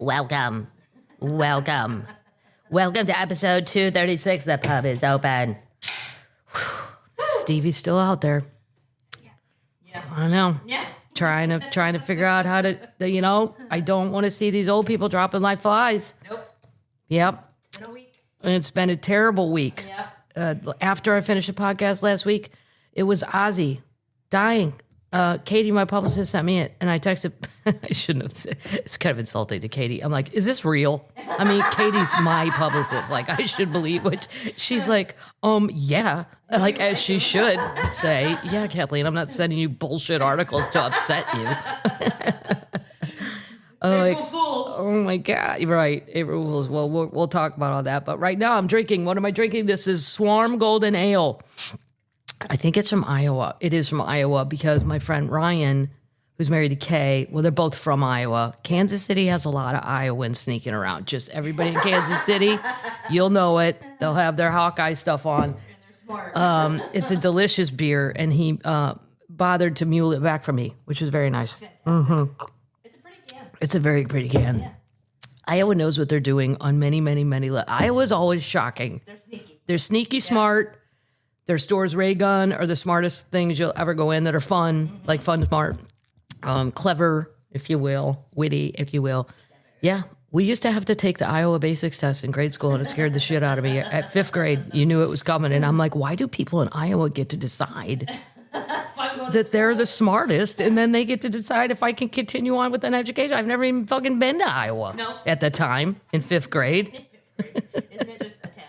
Welcome. Welcome. Welcome to episode 236. The pub is open. Whew. Stevie's still out there. Yeah. I know. Yeah. Trying to figure out how to, I don't want to see these old people dropping like flies. Nope. Yep. It's been a week. And it's been a terrible week. Yep. After I finished the podcast last week, it was Ozzy dying. Katie, my publicist, sent me it, and I texted. I shouldn't have said. It's kind of insulting to Katie. I'm like, is this real? I mean, Katie's my publicist. Like, I should believe. Which she's like, yeah, like as she should say. Yeah, Kathleen, I'm not sending you bullshit articles to upset you. April Fools. Oh my God! You're right, April Fools. Well, we'll talk about all that. But right now, I'm drinking. What am I drinking? This is Swarm Golden Ale. I think it's from Iowa. It is from Iowa because my friend Ryan, who's married to Kay, well, they're both from Iowa. Kansas City has a lot of Iowans sneaking around. Just everybody in Kansas City, you'll know it. They'll have their Hawkeye stuff on. And they're smart. It's a delicious beer, and he bothered to mule it back for me, which was very nice. Fantastic. It's a pretty can. It's a very pretty can. Yeah. Iowa knows what they're doing on many, many, many levels. Iowa's always shocking. They're sneaky. They're sneaky, smart. Their stores, ray gun, are the smartest things you'll ever go in that are fun, like fun, smart, clever, if you will, witty, if you will. Yeah, we used to have to take the Iowa Basics test in grade school, and it scared the shit out of me. At fifth grade, you knew it was coming, and I'm like, why do people in Iowa get to decide that they're the smartest, and then they get to decide if I can continue on with an education? I've never even fucking been to Iowa at the time in fifth grade. Isn't it just attached?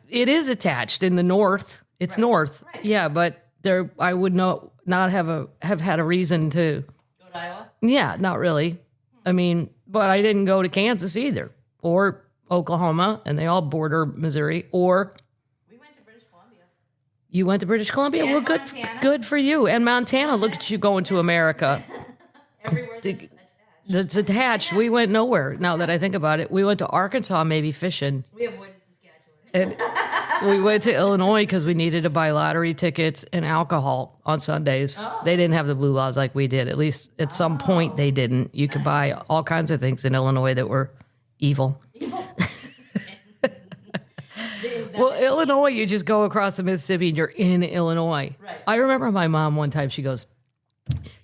It is attached in the north. It's north. Right. Yeah, but there I would not have had a reason to Go to Iowa? Yeah, not really. I mean, but I didn't go to Kansas either or Oklahoma, and they all border Missouri, or We went to British Columbia. you went to British Columbia. And Well, Montana. good for you. And Montana, look at you going to America. Everywhere that's attached. That's attached. We went nowhere. Now that I think about it, we went to Arkansas, maybe fishing. We avoided Saskatchewan. And we went to Illinois because we needed to buy lottery tickets and alcohol on Sundays. Oh. They didn't have the blue laws like we did. At least at some point they didn't. You could buy all kinds of things in Illinois that were evil. Evil. Well, Illinois, you just go across the Mississippi and you're in Illinois. Right. I remember my mom one time, she goes,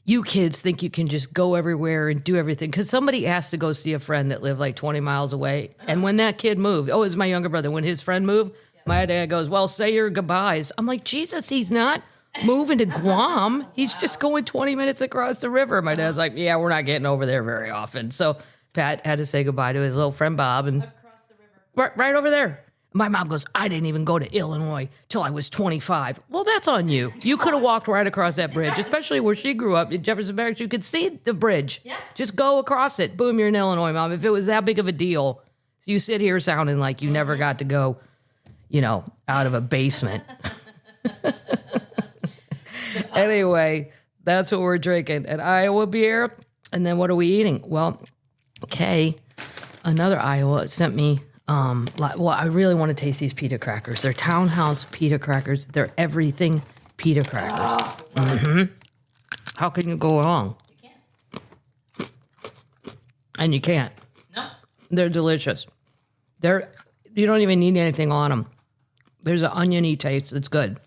you kids think you can just go everywhere and do everything. Because somebody asked to go see a friend that lived like 20 miles away. And when that kid moved, it was my younger brother, when his friend moved, my dad goes, well, say your goodbyes. I'm like, Jesus, he's not moving to Guam. He's just going 20 minutes across the river. My dad's like, yeah, we're not getting over there very often. So Pat had to say goodbye to his little friend Bob. And Across the river. right over there. My mom goes, I didn't even go to Illinois till I was 25. Well, that's on you. You could have walked right across that bridge, especially where she grew up in Jefferson Barracks. You could see the bridge. Yeah. Just go across it. Boom, you're in Illinois, Mom. If it was that big of a deal, so you sit here sounding like you never got to go, out of a basement. Anyway, that's what we're drinking. An Iowa beer. And then what are we eating? Well, Kay, another Iowa, sent me... I really want to taste these pita crackers. They're Townhouse pita crackers. They're everything pita crackers. Mm-hmm. How can you go wrong? You can't. And you can't. No. They're delicious. You don't even need anything on them. There's an oniony taste. It's good.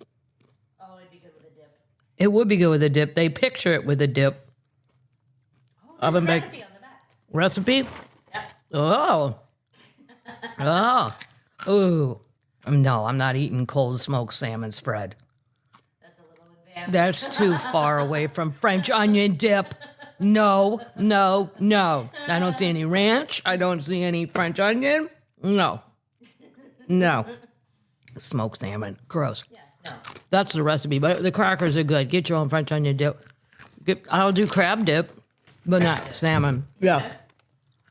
Oh, it'd be good with a dip. It would be good with a dip. They picture it with a dip. Oh, there's a Oven baked. recipe on the back. Recipe? Yeah. Oh. Ooh. No, I'm not eating cold smoked salmon spread. That's a little advanced. That's too far away from French onion dip. No. I don't see any ranch. I don't see any French onion. No. Smoked salmon. Gross. Yeah, no. That's the recipe, but the crackers are good. Get your own French onion dip. I'll do crab dip, but not salmon. Yeah.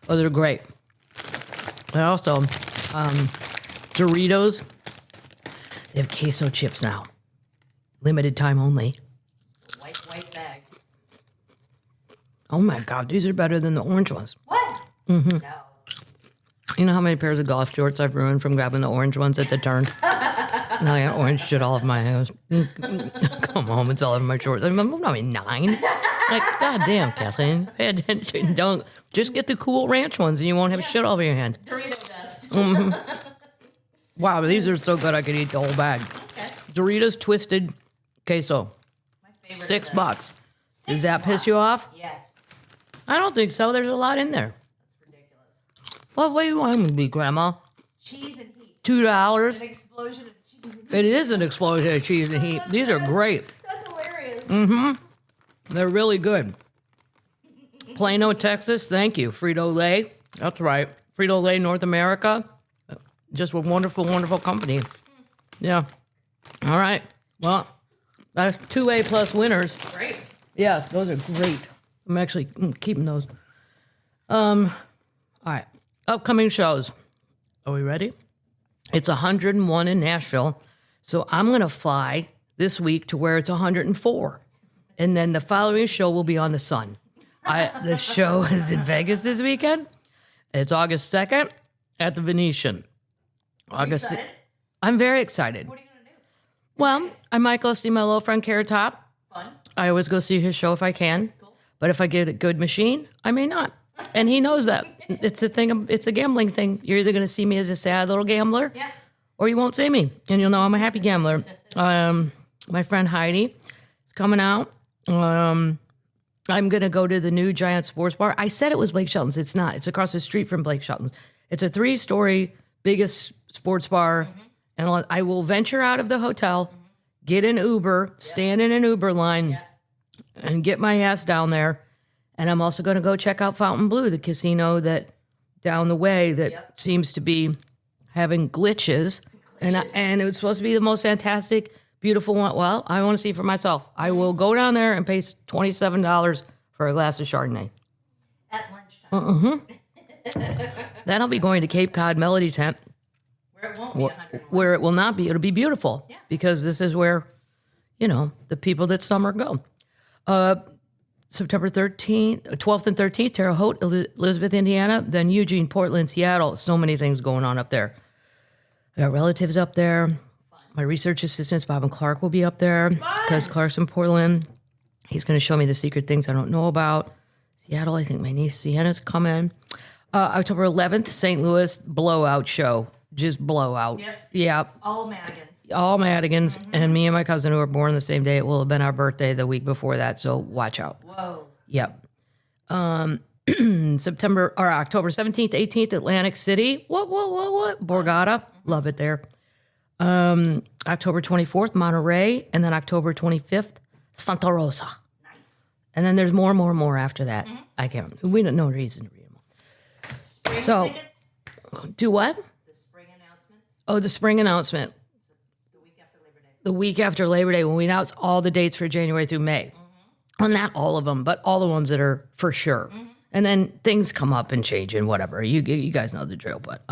Oh, they're great. And also, Doritos. They have queso chips now. Limited time only. White bag. Oh my God, these are better than the orange ones. What? Mm-hmm. No. You know how many pairs of golf shorts I've ruined from grabbing the orange ones at the turn? Now I got orange shit all over my house. Come home, it's all over my shorts. I'm only 9. Like, goddamn, Kathleen, pay attention. Don't just get the Cool Ranch ones, and you won't have shit all over your hands. Dorito dust. Wow, these are so good. I could eat the whole bag. Okay. Doritos twisted queso, My favorite. $6. Does that piss you off? Yes. I don't think so. There's a lot in there. That's ridiculous. Well, what do you want me to be, Grandma? Cheese and heat. $2. An explosion of cheese and heat. It is an explosion of cheese and heat. These are great. That's hilarious. They're really good. Plano, Texas. Thank you. Frito-Lay. That's right. Frito-Lay, North America. Just a wonderful, wonderful company. Yeah. All right. Well, that's 2 A+ winners. Great. Yeah, those are great. I'm actually keeping those. All right. Upcoming shows. Are we ready? It's 101 in Nashville. So I'm going to fly this week to where it's 104. And then the following show will be on the sun. The show is in Vegas this weekend. It's August 2nd at the Venetian. August. Excited? I'm very excited. What are you going to do? Well, I might go see my little friend Carrot Top. Fun. I always go see his show if I can. Cool. But if I get a good machine, I may not. And he knows that. It's a thing. It's a gambling thing. You're either going to see me as a sad little gambler, Yeah. or you won't see me, and you'll know I'm a happy gambler. My friend Heidi is coming out. I'm going to go to the new Giant Sports Bar. I said it was Blake Shelton's. It's not. It's across the street from Blake Shelton's. It's a 3-story, biggest sports bar. And I will venture out of the hotel, get an Uber, stand in an Uber line, and get my ass down there. And I'm also going to go check out Fountain Blue, the casino that down the way that seems to be having glitches. And it was supposed to be the most fantastic, beautiful one. Well, I want to see for myself. I will go down there and pay $27 for a glass of Chardonnay. At lunchtime. Then I'll be going to Cape Cod Melody Tent, Where it won't be 101. where it will not be. It'll be beautiful Yeah. because this is where, the people that summer go. September 12th and 13th, Terre Haute, Elizabeth, Indiana, then Eugene, Portland, Seattle. So many things going on up there. I got relatives up there. My research assistants, Bob and Clark, will be up there because Clark's in Portland. He's going to show me the secret things I don't know about. Seattle, I think my niece Sienna's coming. October 11th, St. Louis blowout show. Just blowout. Yep. Yeah. All Madigans. All Madigans. And me and my cousin who were born the same day. It will have been our birthday the week before that. So watch out. Whoa. Yep. October 17th, 18th, Atlantic City. What? Borgata. Love it there. October 24th, Monterey. And then October 25th, Santa Rosa. Nice. And then there's more after that. We don't know reason to read them all. Spring So- tickets? Do what? The spring announcement? Oh, the spring announcement. The week after Labor Day. The week after Labor Day when we announce all the dates for January through May. Well, not all of them, but all the ones that are for sure. And then things come up and change and whatever. You guys know the drill, but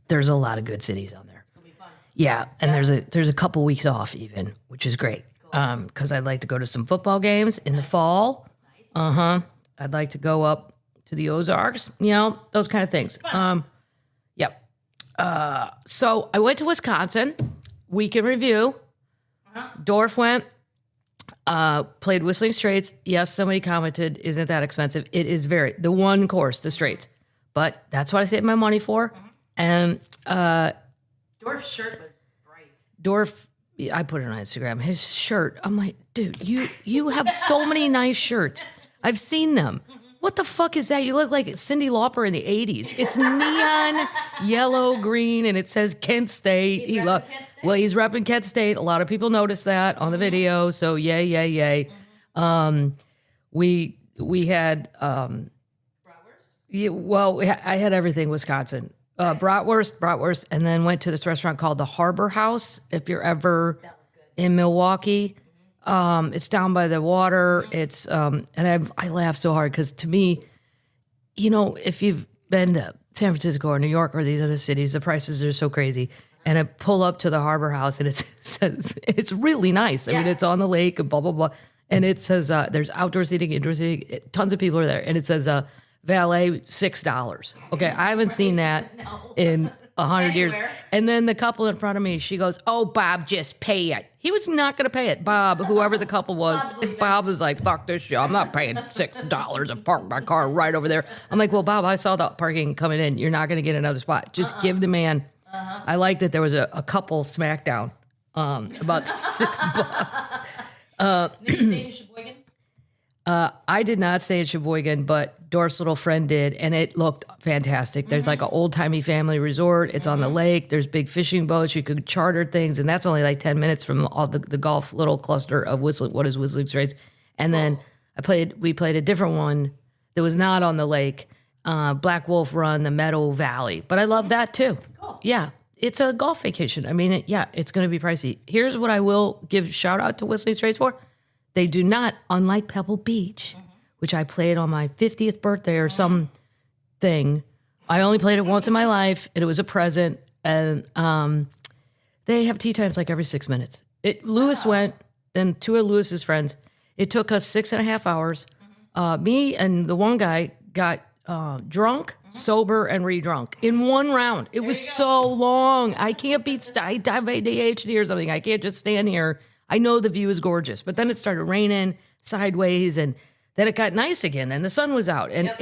there's a lot of good cities on there. It'll be fun. Yeah, and there's a couple weeks off even, which is great. Because I'd like to go to some football games in the fall. Nice. I'd like to go up to the Ozarks, those kind of things. Yep. So I went to Wisconsin, week in review. Dorf went, played Whistling Straits. Yes, somebody commented, isn't that expensive? It is the one course, the Straits. But that's what I saved my money for. And Dorf's shirt was bright. Dorf, I put it on Instagram, his shirt. I'm like, dude, you have so many nice shirts. I've seen them. What the fuck is that? You look like Cyndi Lauper in the 80s. It's neon yellow, green, and it says Kent State. He's repping Kent State. Well, he's repping Kent State. A lot of people noticed that on the video. So yay. We had Bratwurst? I had everything Wisconsin. Bratwurst, and then went to this restaurant called the Harbor House. If you're ever That looked good. in Milwaukee, it's down by the water. It's and I laugh so hard because to me, if you've been to San Francisco or New York or these other cities, the prices are so crazy. And I pull up to the Harbor House and it says it's really nice. I mean, it's on the lake and blah blah blah, and it says there's outdoor seating, indoor seating. Tons of people are there, and it says valet $6. Okay, I haven't seen that in 100 years. Anywhere. And then the couple in front of me, she goes, "Oh, Bob, just pay it." He was not going to pay it. Bob, whoever the couple was, Bob was like, "Fuck this shit. I'm not paying $6 to park my car right over there." I'm like, "Well, Bob, I saw the parking coming in. You're not going to get another spot. Just give the man." I like that there was a couple smackdown, about $6. Did you stay in Sheboygan? I did not stay in Sheboygan, but Dorf's little friend did, and it looked fantastic. There's like an old-timey family resort. It's on the lake. There's big fishing boats. You could charter things, and that's only like 10 minutes from all the golf little cluster of Whistling Straits. And then we played a different one that was not on the lake, Black Wolf Run, the Meadow Valley. But I love that too. Cool. Yeah, it's a golf vacation. I mean, it's going to be pricey. Here's what I will give shout out to Whistling Straits for. They do not, unlike Pebble Beach, which I played on my 50th birthday or some thing. I only played it once in my life, and it was a present. And they have tea times like every 6 minutes. Lewis went, and two of Lewis's friends. It took us 6.5 hours. Me and the one guy got drunk, sober, and re-drunk in one round. It was so long. I can't beat. I have ADHD or something. I can't just stand here. I know the view is gorgeous, but then it started raining sideways, and then it got nice again, and the sun was out, and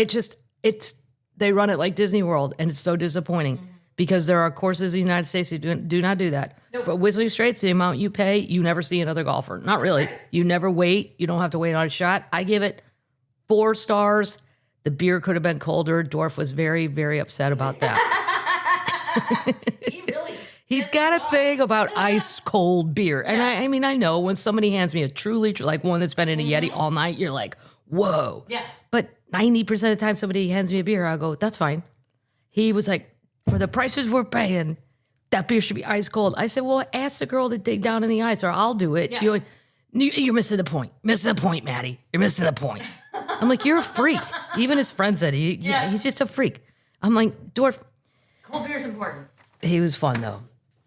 they run it like Disney World, and it's so disappointing because there are courses in the United States that do not do that. Nope. For Whistling Straits, the amount you pay, you never see another golfer. Not really. You never wait. You don't have to wait on a shot. I give it 4 stars. The beer could have been colder. Dorf was very, very upset about that. He's got a thing about ice cold beer. And I mean, I know when somebody hands me a truly, like one that's been in a Yeti all night, you're like, whoa. Yeah. But 90% of the time somebody hands me a beer, I go, that's fine. He was like, for the prices we're paying, that beer should be ice cold. I said, well, ask the girl to dig down in the ice or I'll do it. Yeah. You're missing the point. Missing the point, Maddie. You're missing the point. I'm like, you're a freak. Even his friend said he's just a freak. I'm like, Dorf. Cold beer is important. He was fun though.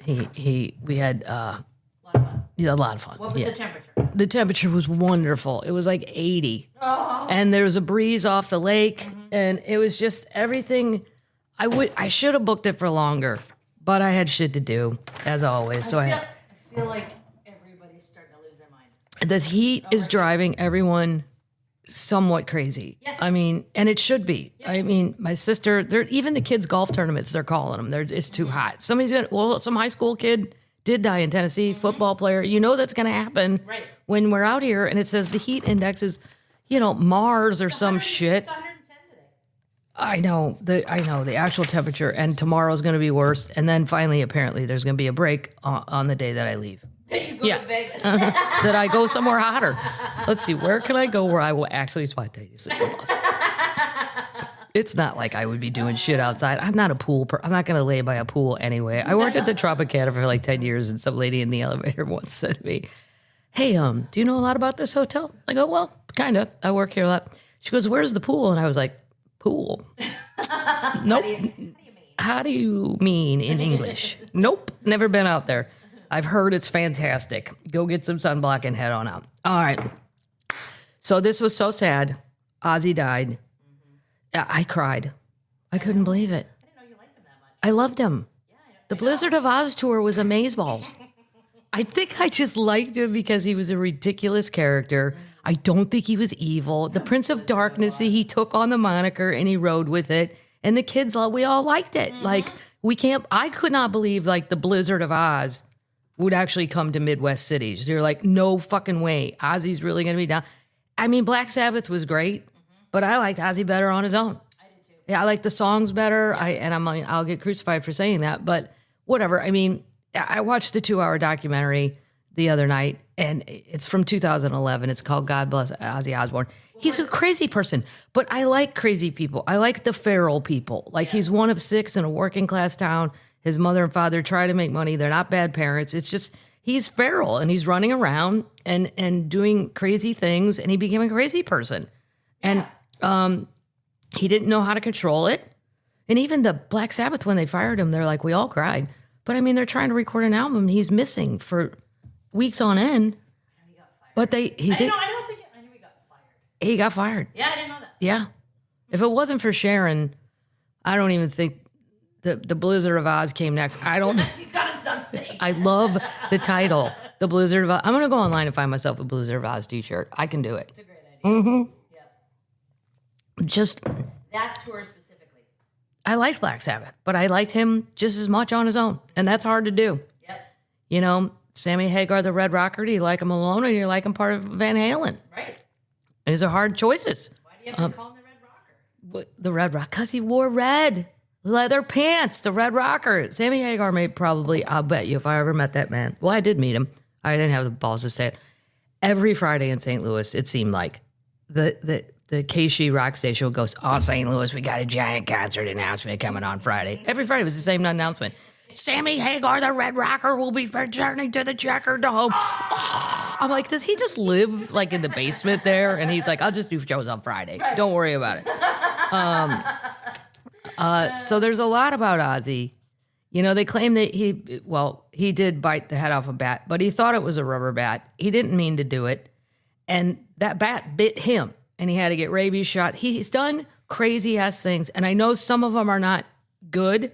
We had A lot of fun. a lot of fun. What was the temperature? The temperature was wonderful. It was like 80. Oh. And there was a breeze off the lake, and it was just everything. I should have booked it for longer, but I had shit to do as always. I feel like everybody's starting to lose their mind. The heat is driving everyone somewhat crazy. Yeah. I mean, and it should be. Yeah. I mean, my sister, even the kids' golf tournaments, they're calling them. It's too hot. Some high school kid did die in Tennessee, football player. You know that's going to happen when we're out here, and it says the heat index is, Mars or some shit. It's 110 today. I know the actual temperature, and tomorrow's going to be worse. And then finally, apparently, there's going to be a break on the day that I leave. You go to Vegas. That I go somewhere hotter. Let's see, where can I go where I will actually spontaneously bus? It's not like I would be doing shit outside. I'm not a pool I'm not going to lay by a pool anyway. I worked at the Tropicana for like 10 years, and some lady in the elevator once said to me, "Hey, do you know a lot about this hotel?" I go, "Well, kind of. I work here a lot." She goes, "Where's the pool?" And I was like, "Pool? Nope. How do you mean in English? Nope. Never been out there. I've heard it's fantastic. Go get some sunblock and head on out." All right. So this was so sad. Ozzy died. I cried. I couldn't believe it. I didn't know you liked him that much. I loved him. Yeah, The Blizzard of Oz tour was amazeballs. I think I just liked him because he was a ridiculous character. I don't think he was evil. The Prince of Darkness, he took on the moniker and he rode with it. And the kids, we all liked it. Like, I could not believe like the Blizzard of Oz would actually come to Midwest cities. They're like, no fucking way. Ozzy's really going to be down. I mean, Black Sabbath was great, but I liked Ozzy better on his own. I did too. Yeah, I like the songs better. I'll get crucified for saying that, but whatever. I mean, I watched the 2-hour documentary the other night, and it's from 2011. It's called God Bless Ozzy Osbourne. He's a crazy person, but I like crazy people. I like the feral people. Like he's one of 6 in a working class town. His mother and father try to make money. They're not bad parents. It's just he's feral and he's running around and doing crazy things, and he became a crazy person. And he didn't know how to control it. And even the Black Sabbath, when they fired him, they're like, we all cried. But I mean, they're trying to record an album, and he's missing for weeks on end. He got fired. But I knew he got fired. He got fired. Yeah, I didn't know that. Yeah. If it wasn't for Sharon, I don't even think the Blizzard of Oz came next. I don't. You gotta stop saying. I love the title, The Blizzard of Oz. I'm gonna go online and find myself a Blizzard of Oz T-shirt. I can do it. It's a great idea. Mm-hmm. Yep. Just That tour specifically. I liked Black Sabbath, but I liked him just as much on his own, and that's hard to do. Yep. You know, Sammy Hagar, the Red Rocker. Do you like him alone, or do you like him part of Van Halen? Right. These are hard choices. Why do you have to call him the Red Rocker? The Red Rock, because he wore red leather pants. The Red Rocker. Sammy Hagar may probably. I'll bet you if I ever met that man. Well, I did meet him. I didn't have the balls to say it. Every Friday in St. Louis, it seemed like the KSHE rock station goes, "Oh, St. Louis, we got a giant concert announcement coming on Friday." Every Friday was the same announcement. Sammy Hagar, the Red Rocker, will be returning to the Checker Dome. I'm like, does he just live like in the basement there? And he's like, I'll just do shows on Friday. Right. Don't worry about it. So there's a lot about Ozzy. You know, they claim that he did bite the head off a bat, but he thought it was a rubber bat. He didn't mean to do it. And that bat bit him, and he had to get rabies shots. He's done crazy-ass things, and I know some of them are not good.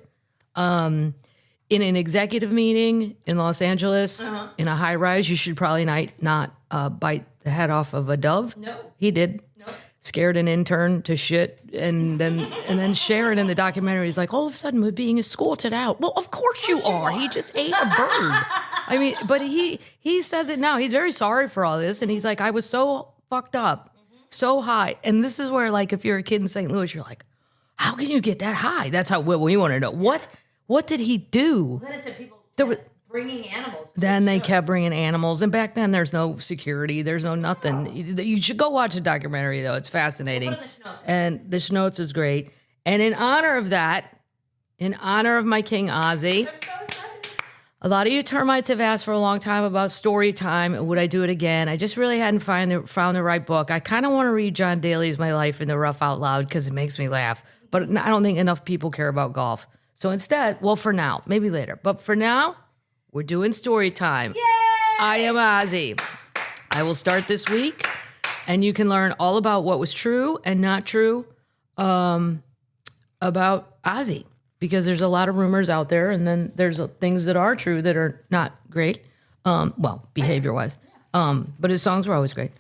In an executive meeting in Los Angeles, in a high-rise, you should probably not bite the head off of a dove. No. He did. No. Scared an intern to shit, and then Sharon in the documentary is like, all of a sudden we're being escorted out. Well, of course you are. He just ate a bird. I mean, but he says it now. He's very sorry for all this, and he's like, I was so fucked up, so high. And this is where, like, if you're a kid in St. Louis, you're like, how can you get that high? That's how we want to know. What did he do? Well, then it said people bringing animals. Then they kept bringing animals. And back then, there's no security. There's no nothing. You should go watch the documentary, though. It's fascinating. What are the Schnotes? And the Schnotes is great. And in honor of that, in honor of my King Ozzy, I'm so excited. a lot of you termites have asked for a long time about story time. Would I do it again? I just really hadn't found the right book. I kind of want to read John Daly's My Life in the Rough out loud because it makes me laugh. But I don't think enough people care about golf. So instead, well, for now, maybe later. But for now, we're doing story time. Yay! I am Ozzy. I will start this week, and you can learn all about what was true and not true about Ozzy, because there's a lot of rumors out there, and then there's things that are true that are not great, well, behavior-wise. But his songs were always great.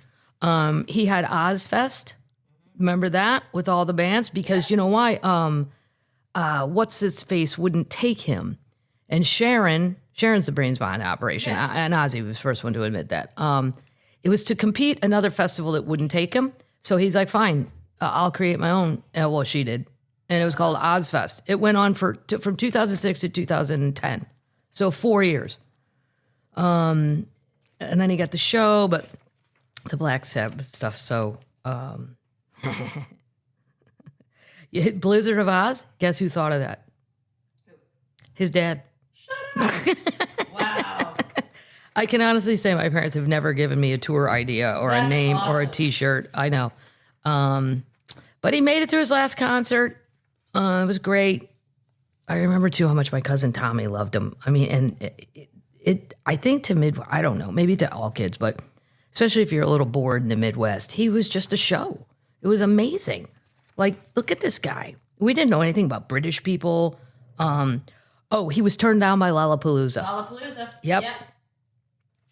He had Ozfest. Remember that? With all the bands? Because you know why? What's-his-face wouldn't take him. And Sharon's the brains behind the operation. Yeah. And Ozzy was the first one to admit that. It was to compete another festival that wouldn't take him. So he's like, fine, I'll create my own. Well, she did. And it was called Ozfest. It went on from 2006 to 2010. So 4 years. And then he got the show, but the Black Sabbath stuff, so... You hit Blizzard of Oz? Guess who thought of that? Who? His dad. Shut up. Wow. I can honestly say my parents have never given me a tour idea or That's a name or a awesome. T-shirt. I know. But he made it through his last concert. It was great. I remember, too, how much my cousin Tommy loved him. I mean, and I think I don't know, maybe to all kids, but especially if you're a little bored in the Midwest, he was just a show. It was amazing. Like, look at this guy. We didn't know anything about British people. He was turned down by Lollapalooza. Lollapalooza. Yep.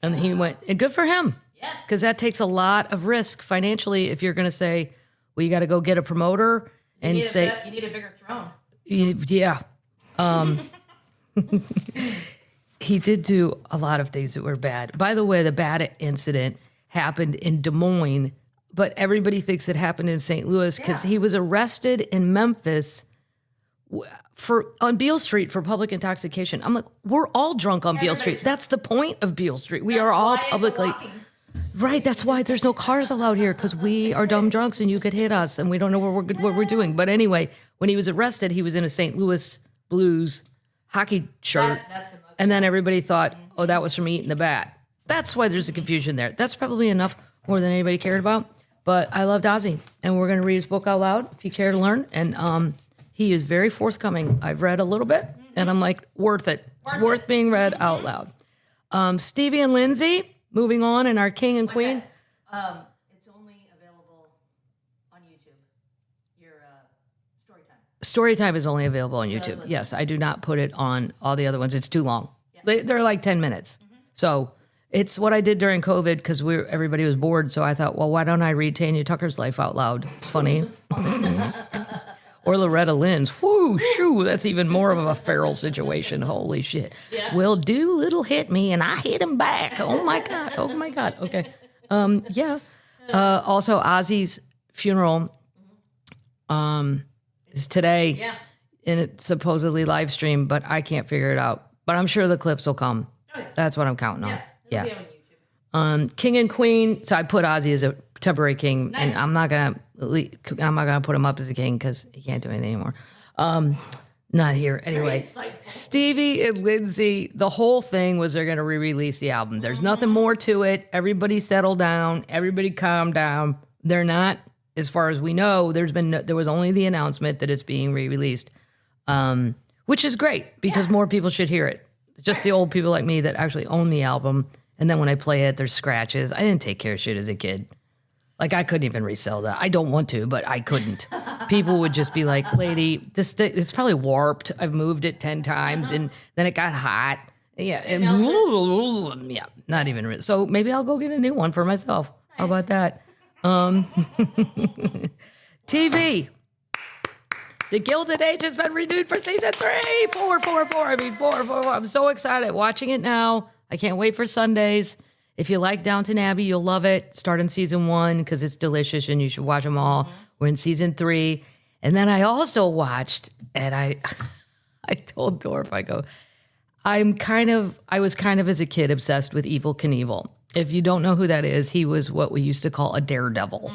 And he went, and good for him. Yes. Because that takes a lot of risk financially if you're going to say, well, you got to go get a promoter and you say, need a bigger throne. yeah. He did do a lot of things that were bad. By the way, the bad incident happened in Des Moines, but everybody thinks it happened in St. Louis because he was arrested in Memphis on Beale Street for public intoxication. I'm like, we're all drunk on Beale Street. That's the point of Beale Street. We are all publicly... Right, that's why there's no cars allowed here, because we are dumb drunks and you could hit us and we don't know what we're doing. But anyway, when he was arrested, he was in a St. Louis Blues hockey shirt. That's the mug. And then everybody thought, oh, that was from eating the bat. That's why there's a confusion there. That's probably enough, more than anybody cared about. But I loved Ozzy, and we're going to read his book out loud if you care to learn. And he is very forthcoming. I've read a little bit, and I'm like, worth it. It's worth being read out loud. Stevie and Lindsay, moving on, and our king and queen. It's only available on YouTube. Your story time. Storytime is only available on YouTube. Yes, I do not put it on all the other ones. It's too long. Yeah. They're like 10 minutes. So it's what I did during COVID because everybody was bored. So I thought, well, why don't I read Tanya Tucker's life out loud? It's funny. Or Loretta Lynn's. Whoo, shoo, that's even more of a feral situation. Holy shit. Yeah. Well, Doolittle hit me and I hit him back. Oh my God. Oh my God. Okay. Yeah. Also, Ozzy's funeral is today. Yeah. And it's supposedly live streamed, but I can't figure it out. But I'm sure the clips will come. Oh, yeah. That's what I'm counting on. Yeah. It'll be on YouTube. King and Queen. So I put Ozzy as a temporary king, nice. And I'm not gonna put him up as a king because he can't do anything anymore. Not here anyway. Stevie and Lindsay, the whole thing was they're gonna re-release the album. There's nothing more to it. Everybody settle down. Everybody calm down. They're not, as far as we know. There was only the announcement that it's being re-released, which is great because more people should hear it. Just the old people like me that actually own the album. And then when I play it, there's scratches. I didn't take care of shit as a kid. Like, I couldn't even resell that. I don't want to, but I couldn't. People would just be like, lady, it's probably warped. I've moved it 10 times, and then it got hot. Yeah, and yeah, not even. So maybe I'll go get a new one for myself. Nice. How about that? TV. The Gilded Age has been renewed for season 3. 4. I'm so excited watching it now. I can't wait for Sundays. If you like Downton Abbey, you'll love it. Start in season 1 because it's delicious and you should watch them all. Mm-hmm. We're in season 3. And then I also watched, and I told Dorf, I was kind of as a kid obsessed with Evel Knievel. If you don't know who that is, he was what we used to call a daredevil.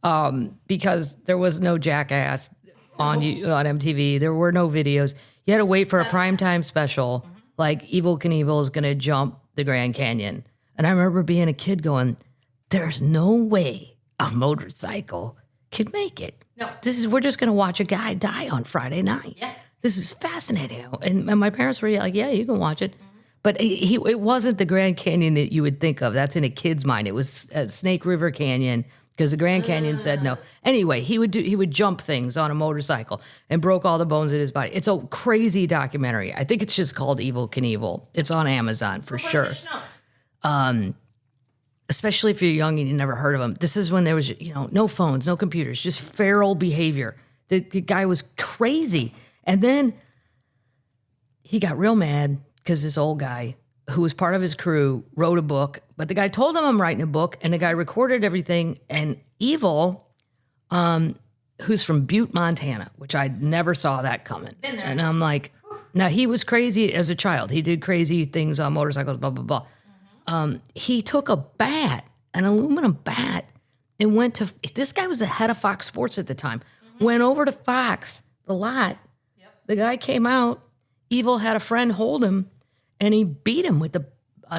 Mm-hmm. Because there was no Jackass on MTV. There were no videos. You had to wait for a primetime special. Mm-hmm. Like Evel Knievel is going to jump the Grand Canyon. And I remember being a kid going, there's no way a motorcycle can make it. No. We're just going to watch a guy die on Friday night. Yeah. This is fascinating. And my parents were like, yeah, you can watch it. Mm-hmm. But it wasn't the Grand Canyon that you would think of. That's in a kid's mind. It was Snake River Canyon because the Grand Canyon said no. Anyway, he would jump things on a motorcycle and broke all the bones in his body. It's a crazy documentary. I think it's just called Evel Knievel. It's on Amazon for sure. Especially if you're young and you never heard of him. This is when there was, no phones, no computers, just feral behavior. The guy was crazy. And then he got real mad because this old guy who was part of his crew wrote a book, but the guy told him I'm writing a book, and the guy recorded everything. And Evel, who's from Butte, Montana, which I never saw that coming. And I'm like, now he was crazy as a child. He did crazy things on motorcycles, blah, blah, blah. He took a bat, an aluminum bat, and went to, this guy was the head of Fox Sports at the time, went over to Fox, the lot. Yep. The guy came out, Evel had a friend hold him, and he beat him with an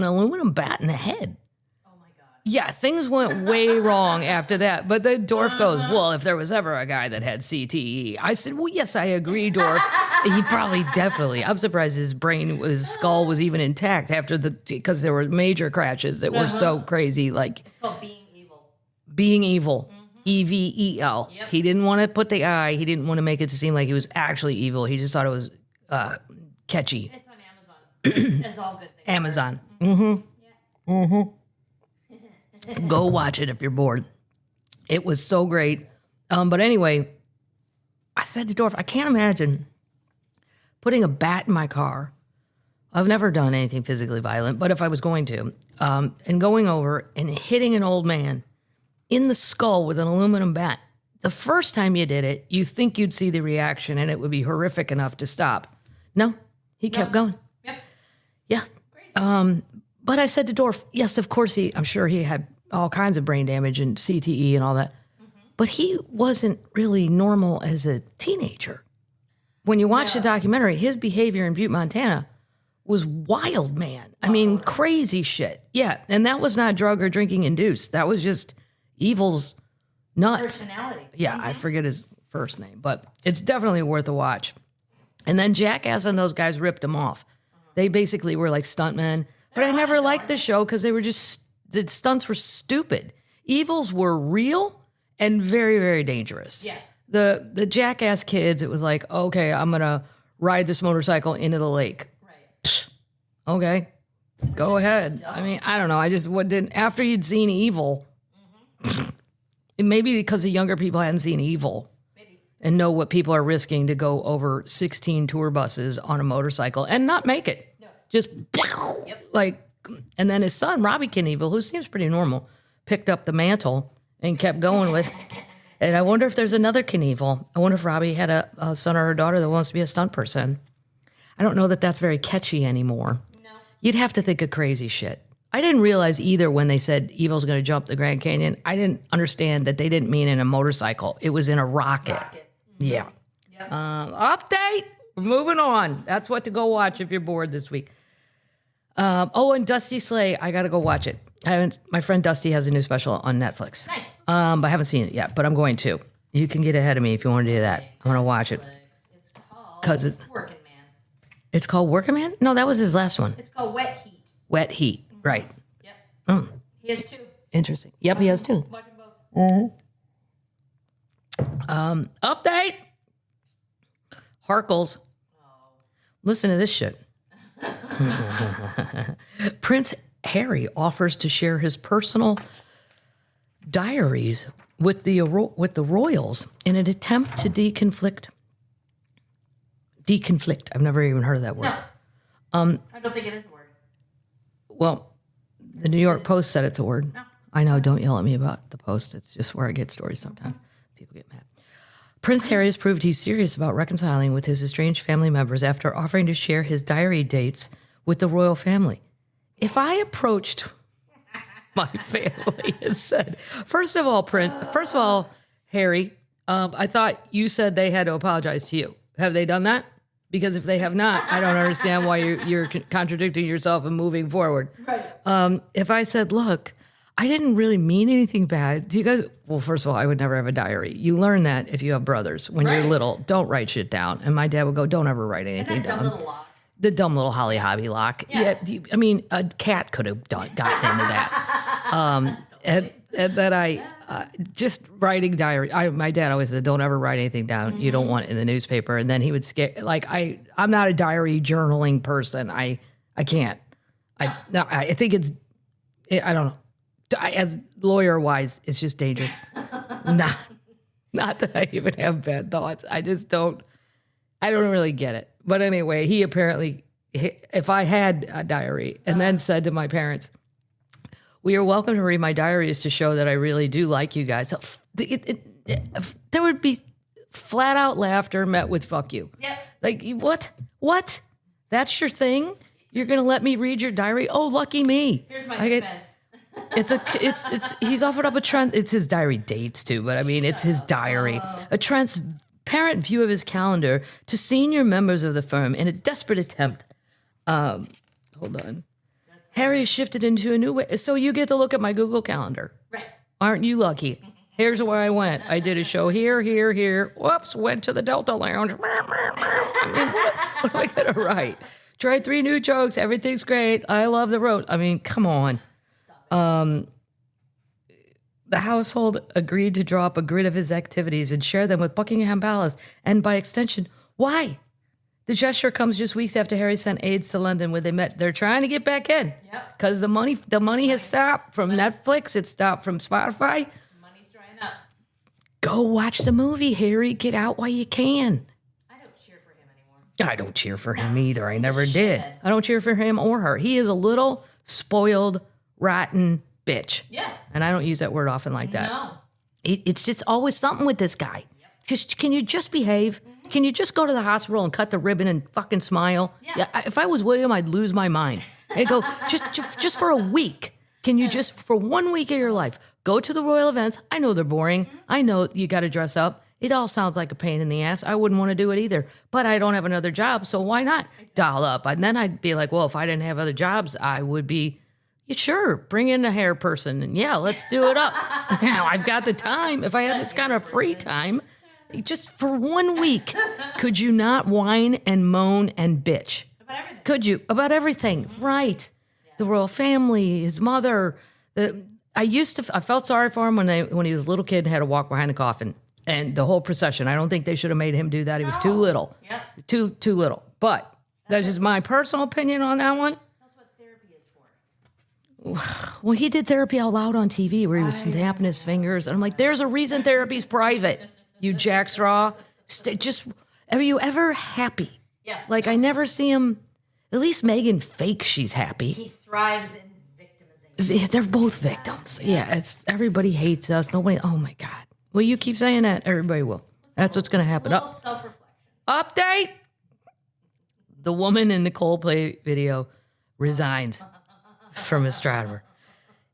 aluminum bat in the head. Oh my God. Yeah, things went way wrong after that. But then Dorf goes, well, if there was ever a guy that had CTE. I said, well, yes, I agree, Dorf. He probably definitely. I'm surprised his skull was even intact because there were major crashes that were so crazy. Like, it's called being evil. Being evil. EVEL. Yep. He didn't want to put the I. He didn't want to make it to seem like he was actually evil. He just thought it was catchy. It's on Amazon. As all good things. Amazon. Mm-hmm. Yeah. Mm-hmm. Go watch it if you're bored. It was so great. But anyway, I said to Dorf, I can't imagine putting a bat in my car. I've never done anything physically violent, but if I was going to, and going over and hitting an old man in the skull with an aluminum bat. The first time you did it, you think you'd see the reaction and it would be horrific enough to stop. No, he kept going. Yep. Yeah. But I said to Dorf, yes, of course I'm sure he had all kinds of brain damage and CTE and all that. Mm-hmm. But he wasn't really normal as a teenager. When you watch the documentary, his behavior in Butte, Montana was wild, man. I mean, crazy shit. Yeah. And that was not drug or drinking induced. That was just Evel's nuts. Personality. Yeah. I forget his first name, but it's definitely worth a watch. And then Jackass and those guys ripped him off. They basically were like stuntmen. But I never liked the show because the stunts were stupid. Evils were real and very, very dangerous. Yeah. The jackass kids, it was like, okay, I'm going to ride this motorcycle into the lake. Right. Okay, go ahead. I mean, I don't know. I just didn't, after you'd seen Evil, it may be because the younger people hadn't seen Evil. Maybe. And know what people are risking to go over 16 tour buses on a motorcycle and not make it. No. Just like, and then his son, Robbie Knievel, who seems pretty normal, picked up the mantle and kept going with it. And I wonder if there's another Knievel. I wonder if Robbie had a son or a daughter that wants to be a stunt person. I don't know that that's very catchy anymore. No. You'd have to think of crazy shit. I didn't realize either when they said Evil's going to jump the Grand Canyon. I didn't understand that they didn't mean in a motorcycle. It was in a rocket. Yeah. Yep. Update. We're moving on. That's what to go watch if you're bored this week. And Dusty Slay. I got to go watch it. My friend Dusty has a new special on Netflix. Nice. But I haven't seen it yet, but I'm going to. You can get ahead of me if you want to do that. I'm going to watch it. It's called 'Cause it- Working Man. It's called Working Man? No, that was his last one. It's called Wet Heat. Wet Heat. Right. Yep. He has two. Interesting. Yep, he has two. Watch them both. Update. Harkles. Listen to this shit. Prince Harry offers to share his personal diaries with the royals in an attempt to deconflict. Deconflict. I've never even heard of that word. No. I don't think it is a word. Well, the New York Post said it's a word. No. I know. Don't yell at me about the Post. It's just where I get stories sometimes. People get mad. Prince Harry has proved he's serious about reconciling with his estranged family members after offering to share his diary dates with the royal family. If I approached my family and said, first of all, Harry, I thought you said they had to apologize to you. Have they done that? Because if they have not, I don't understand why you're contradicting yourself and moving forward. Right. If I said, look, I didn't really mean anything bad. Do you guys? Well, first of all, I would never have a diary. You learn that if you have brothers when you're little. Don't write shit down. And my dad would go, don't ever write anything And that down. dumb little lock. The dumb little Holly Hobby lock. Yeah. I mean, a cat could have gotten into that. And that I just writing diary. My dad always said, don't ever write anything down. You don't want it in the newspaper. And then he would scare. Like I'm not a diary journaling person. I can't. I think it's. I don't know. As lawyer wise, it's just dangerous. Not that I even have bad thoughts. I just don't. I don't really get it. But anyway, he apparently, if I had a diary and then said to my parents, we are welcome to read my diaries to show that I really do like you guys. There would be flat out laughter met with fuck you. Yep. Like, what? What? That's your thing? You're going to let me read your diary? Oh, lucky me. Here's my defense. He's offered up it's his diary dates too, but I mean, it's his diary. A transparent view of his calendar to senior members of the firm in a desperate attempt. Hold on. Harry has shifted into a new way. So you get to look at my Google Calendar. Right. Aren't you lucky? Here's where I went. I did a show here. Whoops, went to the Delta Lounge. I mean, what am I going to write? Tried 3 new jokes. Everything's great. I love the road. I mean, come on. The household agreed to draw up a grid of his activities and share them with Buckingham Palace, and by extension, why? The gesture comes just weeks after Harry sent aides to London where they met. They're trying to get back in because the money has stopped from Netflix. It stopped from Spotify. Money's drying up. Go watch the movie, Harry. Get out while you can. I don't cheer for him anymore. I don't cheer for him either. I never did. shithead. I don't cheer for him or her. He is a little spoiled, rotten bitch. Yeah. And I don't use that word often like that. No. It's just always something with this guy. Just, can you just behave? Can you just go to the hospital and cut the ribbon and fucking smile? Yeah. If I was William, I'd lose my mind. I'd go, just for a week. Can you just, for 1 week of your life, go to the royal events? I know they're boring. I know you got to dress up. It all sounds like a pain in the ass. I wouldn't want to do it either. But I don't have another job, so why not doll up? And then I'd be like, well, if I didn't have other jobs, I would be, yeah, sure, bring in a hair person. And yeah, let's do it up. Now, I've got the time. If I had this kind of free time, just for 1 week, could you not whine and moan and bitch? About everything. Could you? About everything. Right. The royal family, his mother. I felt sorry for him when he was a little kid and had to walk behind the coffin. And the whole procession, I don't think they should have made him do that. He was too little. Yep. Too little. But that's just my personal opinion on that one. That's what therapy is for. Well, he did therapy out loud on TV where he was snapping his fingers. And I'm like, there's a reason therapy's private, you jackstraw. Are you ever happy? Yeah. Like, I never see him, at least Megan fake she's happy. He thrives in victimization. They're both victims. Yeah, everybody hates us. Nobody, oh my God. Well, you keep saying that, everybody will. That's what's going to happen. A little self-reflection. Update. The woman in the Coldplay video resigns from astronomer.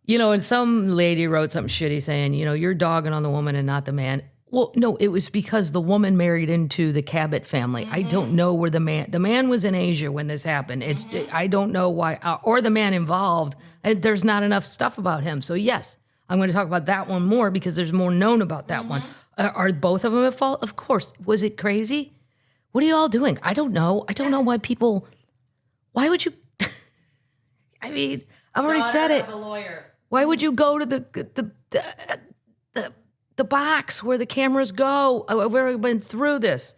And some lady wrote something shitty saying, you're dogging on the woman and not the man. Well, no, it was because the woman married into the Cabot family. I don't know where the man was in Asia when this happened. I don't know why, or the man involved. There's not enough stuff about him. So yes, I'm going to talk about that one more because there's more known about that one. Are both of them at fault? Of course. Was it crazy? What are you all doing? I don't know. I don't know why people. Why would you? I mean, I've already said it. Of a lawyer. Why would you go to the box where the cameras go? I've already been through this,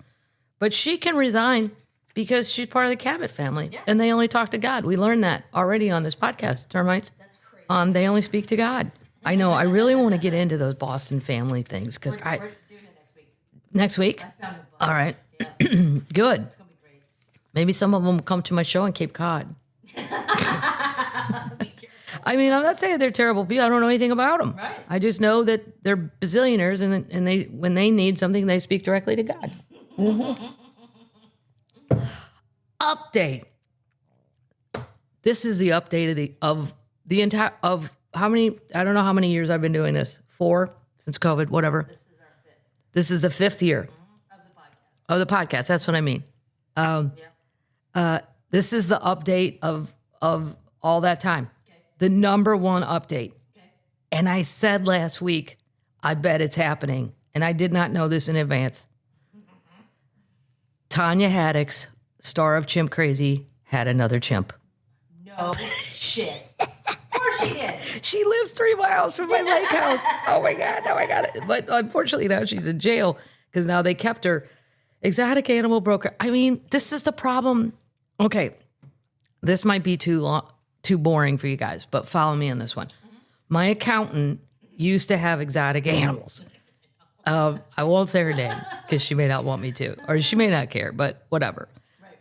but she can resign because she's part of the Cabot family, and they only talk to God. We learned that already on this podcast. Termites. That's crazy. They only speak to God. I know. I really want to get into those Boston family things because We're doing it next week. Next week. I found a bunch. All right. Yeah. Good. It's gonna be great. Maybe some of them will come to my show in Cape Cod. I mean, I'm not saying they're terrible people. I don't know anything about them. Right. I just know that they're bazillionaires, and they when they need something, they speak directly to God. Update. This is the update of the entire of how many? I don't know how many years I've been doing this. 4 since COVID. Whatever. This is our 5th This is the 5th year of the podcast. of the podcast. That's what I mean. This is the update of all that time. Okay. The number one update. Okay. And I said last week, I bet it's happening. And I did not know this in advance. Tonia Haddix, star of Chimp Crazy, had another chimp. No shit. Of course she did. She lives 3 miles from my lake house. Oh my God, now I got it. But unfortunately now she's in jail because now they kept her. Exotic animal broker. I mean, this is the problem. Okay, this might be too boring for you guys, but follow me on this one. My accountant used to have exotic animals. I won't say her name because she may not want me to, or she may not care, but whatever.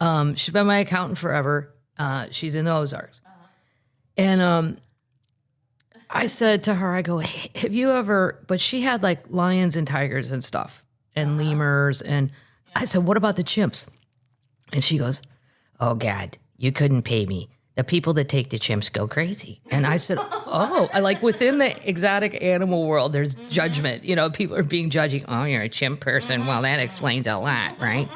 Right. She's been my accountant forever. She's in the Ozarks. And I said to her, I go, hey, have you ever, but she had like lions and tigers and stuff and lemurs. And I said, what about the chimps? And she goes, oh God, you couldn't pay me. The people that take the chimps go crazy. And I said, oh, I like within the exotic animal world, there's judgment. People are being judging. Oh, you're a chimp person. Well, that explains a lot, right?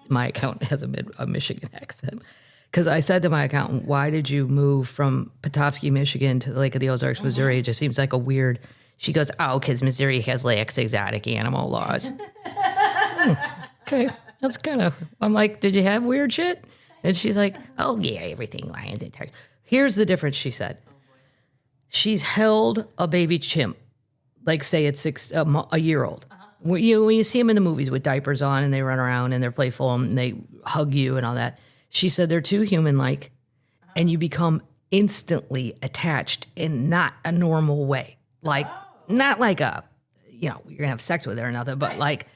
My accountant has a Michigan accent. Because I said to my accountant, why did you move from Petoskey, Michigan to the Lake of the Ozarks, Missouri? It just seems like a weird. She goes, oh, because Missouri has lax exotic animal laws. Okay, that's kind of, I'm like, did you have weird shit? And she's like, oh yeah, everything lions and tigers. Here's the difference, she said. She's held a baby chimp, like say it's a year old. When you see them in the movies with diapers on and they run around and they're playful and they hug you and all that. She said they're too human-like and you become instantly attached in not a normal way. Like, not like you're going to have sex with her or nothing, but like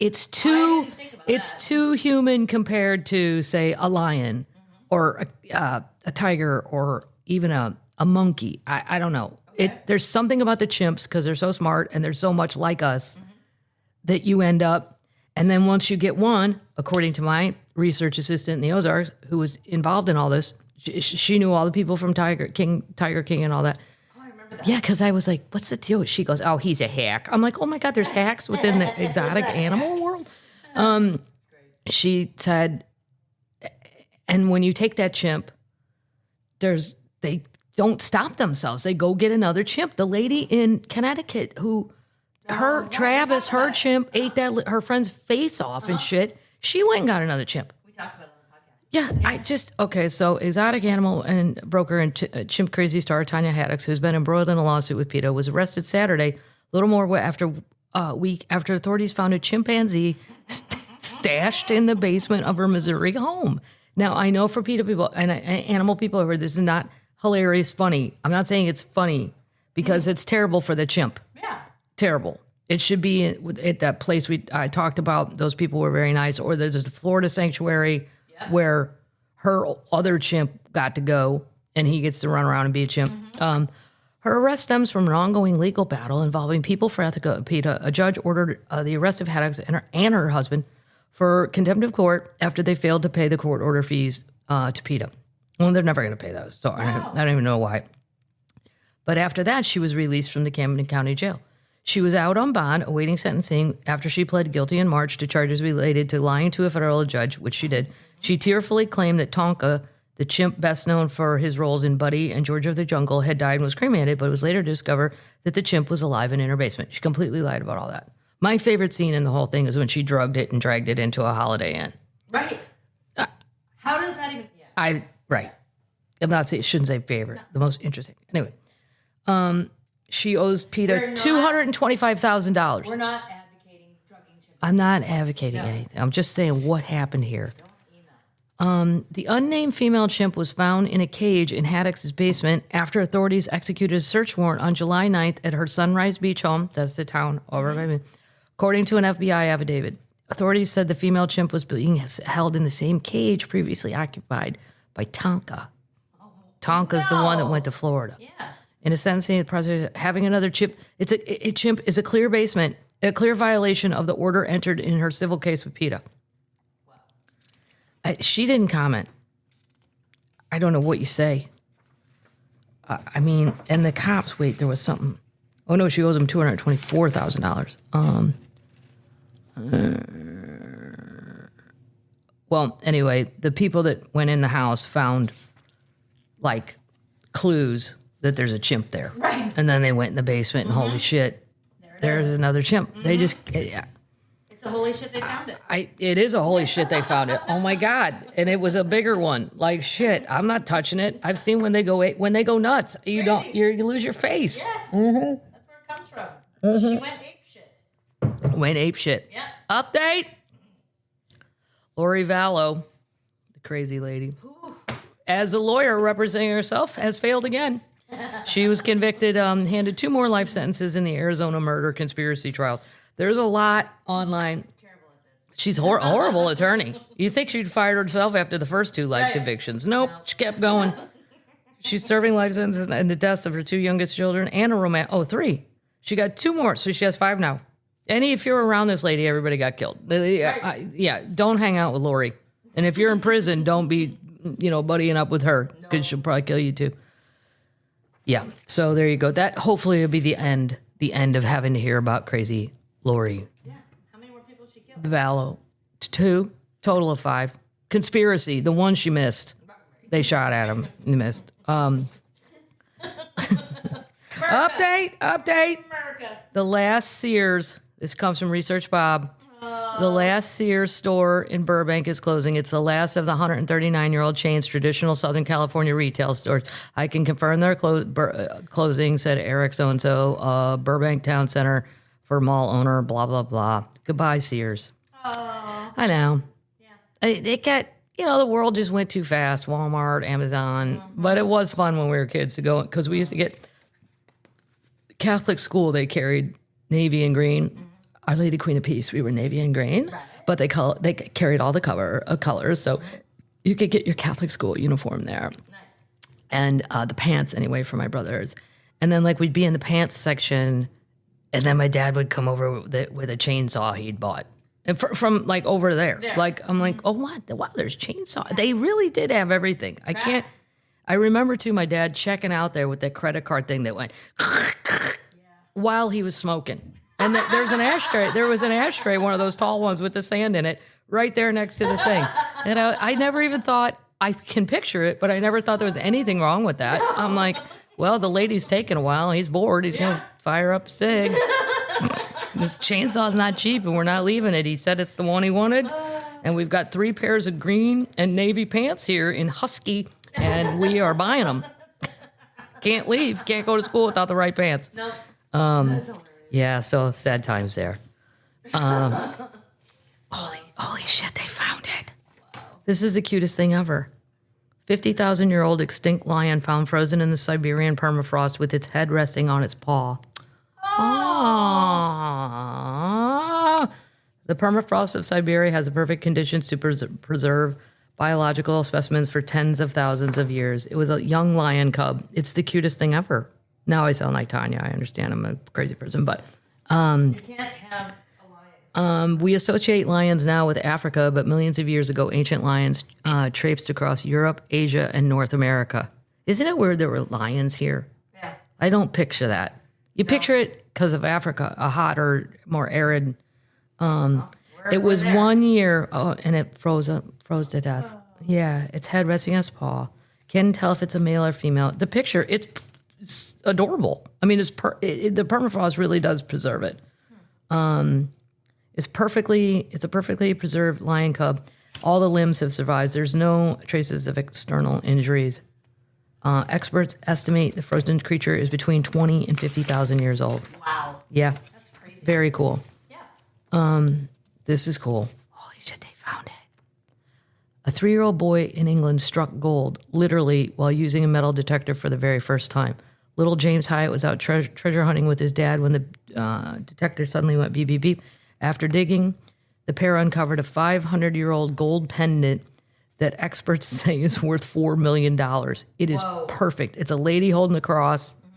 it's too human compared to, say, a lion or a tiger or even a monkey. I don't know. Okay. There's something about the chimps because they're so smart and they're so much like us that you end up, and then once you get one, according to my research assistant in the Ozarks, who was involved in all this, she knew all the people from Tiger King and all that. Oh, I remember that. Yeah, because I was like, what's the deal? She goes, oh, he's a hack. I'm like, oh my God, there's hacks within the exotic animal world. She said, and when you take that chimp, they don't stop themselves. They go get another chimp. The lady in Connecticut who, her chimp ate her friend's face off and shit. She went and got another chimp. We talked about it on the podcast. Yeah, okay, so exotic animal and broker and Chimp Crazy star Tonia Haddix, who's been embroiled in a lawsuit with Pita, was arrested Saturday, a little more after a week after authorities found a chimpanzee stashed in the basement of her Missouri home. Now, I know for PETA people and animal people over, this is not hilarious, funny. I'm not saying it's funny because it's terrible for the chimp. Yeah. Terrible. It should be at that place I talked about. Those people were very nice. Or there's a Florida sanctuary where her other chimp got to go and he gets to run around and be a chimp. Her arrest stems from an ongoing legal battle involving People for Ethica PETA. A judge ordered the arrest of Haddix and her husband for contempt of court after they failed to pay the court order fees to PETA. Well, they're never going to pay those, so I don't even know why. But after that, she was released from the Camden County Jail. She was out on bond, awaiting sentencing after she pled guilty in March to charges related to lying to a federal judge, which she did. She tearfully claimed that Tonka, the chimp best known for his roles in Buddy and George of the Jungle, had died and was cremated, but it was later discovered that the chimp was alive and in her basement. She completely lied about all that. My favorite scene in the whole thing is when she drugged it and dragged it into a Holiday Inn. Right. How does that even... Yeah. Right. I'm not saying, shouldn't say favorite. No. The most interesting. Anyway. She owes PETA $225,000. We're not advocating drugging chimpanzees. I'm not advocating anything. I'm just saying what happened here. The unnamed female chimp was found in a cage in Haddix's basement after authorities executed a search warrant on July 9th at her Sunrise Beach home. That's the town over by me. According to an FBI affidavit, authorities said the female chimp was being held in the same cage previously occupied by Tonka. Tonka's the one that went to Florida. Yeah. In a sentencing process, having another chimp, a chimp is a clear violation of the order entered in her civil case with PETA. Wow. She didn't comment. I don't know what you say. I mean, and the cops, wait, there was something. Oh no, she owes them $224,000. Well, anyway, the people that went in the house found like clues that there's a chimp there. Right. And then they went in the basement and holy shit, there's another chimp. They just, it's a holy shit they found it. It is a holy shit they found it. Oh my God. And it was a bigger one. Like shit, I'm not touching it. I've seen when they go nuts, you lose your face. Yes. Mm-hmm. That's where it comes from. She went ape shit. Yeah. Update. Lori Vallow, the crazy lady, as a lawyer representing herself, has failed again. She was convicted, handed 2 more life sentences in the Arizona murder conspiracy trials. There's a lot online. Terrible at this. She's a horrible attorney. You think she'd fired herself after the first 2 life convictions. Nope, she kept going. She's serving life sentences and the deaths of her 2 youngest children and a 3. She got 2 more, so she has 5 now. And if you're around this lady, everybody got killed. Don't hang out with Lori. And if you're in prison, don't be, buddying up with her because she'll probably kill you too. Yeah, so there you go. That hopefully will be the end of having to hear about crazy Lori. Yeah. How many more people she killed? Vallow. 2, total of 5. Conspiracy, the one she missed. They shot at him. He missed. Update. America. The last Sears, this comes from Research Bob. The last Sears store in Burbank is closing. It's the last of the 139-year-old chain's traditional Southern California retail stores. I can confirm their closing, said Eric So-and-so, Burbank Town Center for mall owner, blah, blah, blah. Goodbye, Sears. Oh. I know. Yeah. It got, the world just went too fast. Walmart, Amazon. But it was fun when we were kids to go, because we used to get Catholic school. They carried navy and green. Our Lady Queen of Peace, we were navy and green, right. But they carried all the colors, so you could get your Catholic school uniform there. Nice. And the pants, anyway, for my brothers. And then, we'd be in the pants section, and then my dad would come over with a chainsaw he'd bought. And from over there. I'm like, oh, what? Wow, there's chainsaw. They really did have everything. I remember, too, my dad checking out there with that credit card thing that went while he was smoking. And there's an ashtray. There was an ashtray, one of those tall ones with the sand in it, right there next to the thing. And I never even thought, I can picture it, but I never thought there was anything wrong with that. I'm like, well, the lady's taking a while. He's bored. He's going to fire up a cig. This chainsaw's not cheap, and we're not leaving it. He said it's the one he wanted. And we've got 3 pairs of green and navy pants here in Husky, and we are buying them. Can't leave. Can't go to school without the right pants. No. That's hilarious. Yeah, so sad times there. Holy shit, they found it. Wow. This is the cutest thing ever. 50,000-year-old extinct lion found frozen in the Siberian permafrost with its head resting on its paw. Aww. The permafrost of Siberia has the perfect conditions to preserve biological specimens for tens of thousands of years. It was a young lion cub. It's the cutest thing ever. Now I sound like Tonia. I understand I'm a crazy person, but you can't have a lion. we associate lions now with Africa, but millions of years ago, ancient lions traipsed across Europe, Asia, and North America. Isn't it weird there were lions here? Yeah. I don't picture that. You picture it because of Africa, a hotter, more arid. It was 1 year, and it froze to death. Oh. Yeah, its head resting on its paw. Can't tell if it's a male or female. The picture, it's adorable. I mean, the permafrost really does preserve it. It's a perfectly preserved lion cub. All the limbs have survived. There's no traces of external injuries. Experts estimate the frozen creature is between 20 and 50,000 years old. Wow. Yeah. That's crazy. Very cool. Yeah. This is cool. Holy shit, they found it. A 3-year-old boy in England struck gold, literally, while using a metal detector for the very first time. Little James Hyatt was out treasure hunting with his dad when the detector suddenly went beep, beep, beep. After digging, the pair uncovered a 500-year-old gold pendant that experts say is worth $4 million. It is perfect. It's a lady holding a cross. Mm-hmm.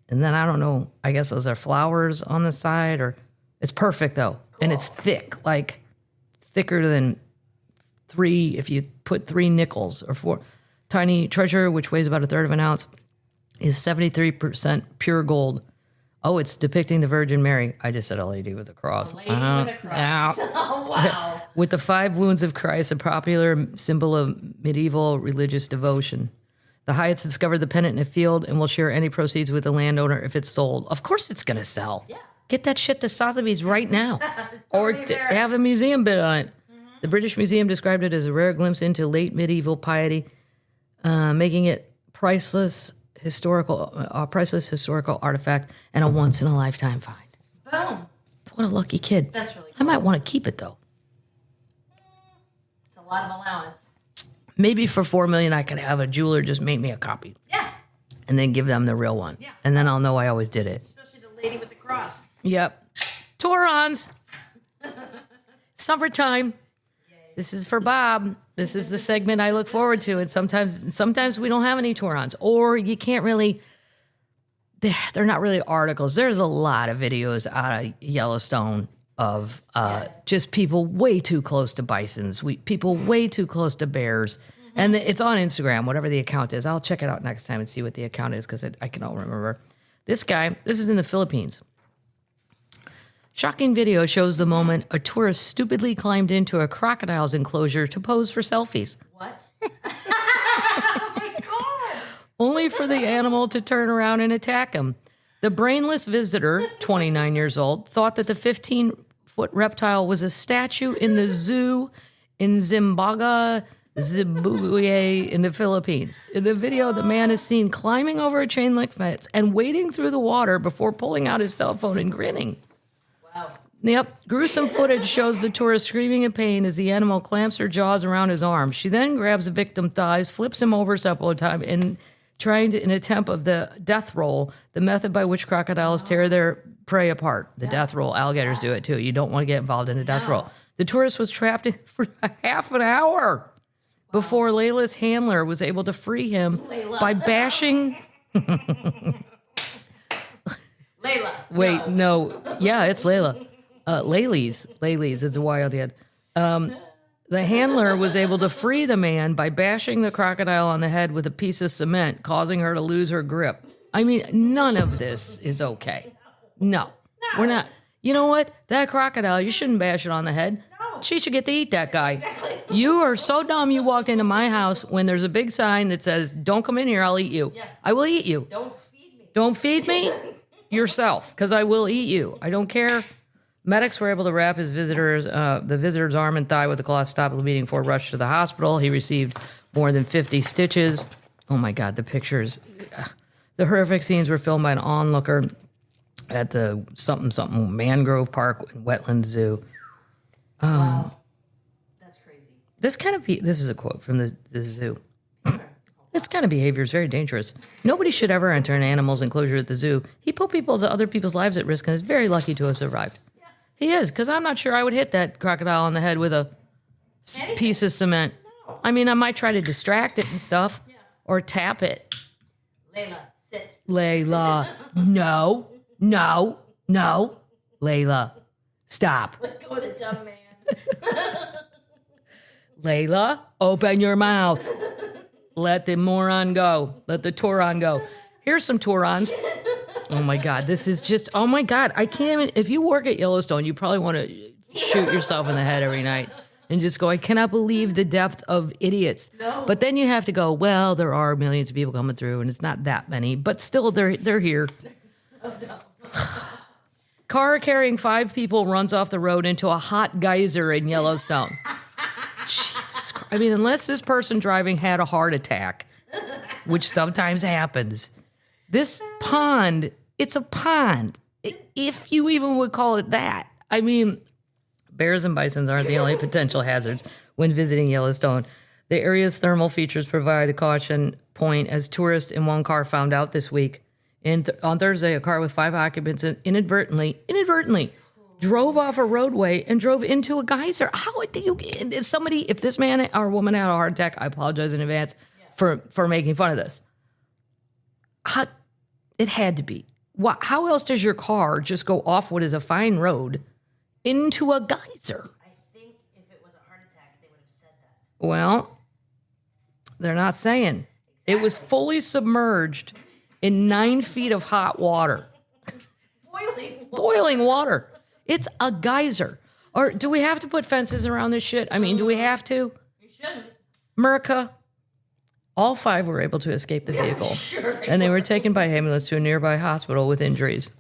And then, I don't know, I guess those are flowers on the side, or it's perfect, though. Cool. And it's thick, like thicker than 3, if you put 3 nickels or 4. Tiny treasure, which weighs about 1/3 of an ounce, is 73% pure gold. Oh, it's depicting the Virgin Mary. I just said a lady with a cross. A lady with a cross. Oh, wow. With the 5 wounds of Christ, a popular symbol of medieval religious devotion. The Hyatts discovered the pendant in a field and will share any proceeds with the landowner if it's sold. Of course it's going to sell. Yeah. Get that shit to Sotheby's right now. Or have a museum bid on it. Mm-hmm. The British Museum described it as a rare glimpse into late medieval piety, making it priceless historical artifact and a once-in-a-lifetime find. Boom. What a lucky kid. That's really cool. I might want to keep it, though. It's a lot of allowance. Maybe for $4 million, I could have a jeweler just make me a copy. Yeah. And then give them the real one. Yeah. And then I'll know I always did it. Especially the lady with the cross. Yep. Torons. Summertime. This is for Bob. This is the segment I look forward to. And sometimes we don't have any Torons. Or you can't really, they're not really articles. There's a lot of videos out of Yellowstone of just people way too close to bisons, people way too close to bears. Mm-hmm. And it's on Instagram, whatever the account is. I'll check it out next time and see what the account is because I cannot remember. This is in the Philippines. Shocking video shows the moment a tourist stupidly climbed into a crocodile's enclosure to pose for selfies. What? Oh my God. Only for the animal to turn around and attack him. The brainless visitor, 29 years old, thought that the 15-foot reptile was a statue in the zoo in Zimbaga, Zimbabwe in the Philippines. In the video, the man is seen climbing over a chain link fence and wading through the water before pulling out his cell phone and grinning. Wow. Yep. Gruesome footage shows the tourist screaming in pain as the animal clamps her jaws around his arm. She then grabs the victim's thighs, flips him over several times, and trying to, in an attempt of the death roll, the method by which crocodiles tear their prey apart. The death roll, alligators do it too. You don't want to get involved in a death roll. The tourist was trapped for half an hour before Layla's handler was able to free him by bashing... Layla. Wait, no. Yeah, it's Layla. Laylee's. It's a wild head. The handler was able to free the man by bashing the crocodile on the head with a piece of cement, causing her to lose her grip. I mean, none of this is okay. No. We're not. You know what? That crocodile, you shouldn't bash it on the head. No. She should get to eat that guy. Exactly. You are so dumb you walked into my house when there's a big sign that says, "Don't come in here, I'll eat you." Yeah. I will eat you. Don't feed me. Don't feed me yourself, because I will eat you. I don't care. Medics were able to wrap the visitor's arm and thigh with a cloth, stop the bleeding before rushed to the hospital. He received more than 50 stitches. Oh my God, the pictures. The horrific scenes were filmed by an onlooker at the something Mangrove Park and Wetland Zoo. Wow. That's crazy. This is a quote from the zoo. This kind of behavior is very dangerous. Nobody should ever enter an animal's enclosure at the zoo. He put other people's lives at risk and is very lucky to have survived. Yeah. He is, because I'm not sure I would hit that crocodile on the head with a piece of cement. No. I mean, I might try to distract it and stuff, or tap it. Layla, sit. Layla, no. Layla, stop. Let go of the dumb man. Layla, open your mouth. Let the moron go. Let the Touron go. Here's some Tourons. Oh my God, this is just, oh my God. I can't even, if you work at Yellowstone, you probably want to shoot yourself in the head every night and just go, I cannot believe the depth of idiots. No. But then you have to go, well, there are millions of people coming through and it's not that many, but still they're here. Oh, no. Car carrying 5 people runs off the road into a hot geyser in Yellowstone. Jesus Christ. I mean, unless this person driving had a heart attack, which sometimes happens. This pond, it's a pond, if you even would call it that. I mean, bears and bisons aren't the only potential hazards when visiting Yellowstone. The area's thermal features provide a caution point, as tourists in one car found out this week. On Thursday, a car with 5 occupants inadvertently drove off a roadway and drove into a geyser. How do you? If this man or woman had a heart attack, I apologize in advance for making fun of this. It had to be. How else does your car just go off what is a fine road into a geyser? I think if it was a heart attack, they would have said that. Well, they're not saying. Exactly. It was fully submerged in 9 feet of hot water. Boiling water. It's a geyser. Or do we have to put fences around this shit? I mean, do we have to? You shouldn't. America. All 5 were able to escape the vehicle. Sure and they were taken by ambulance to a nearby hospital with injuries.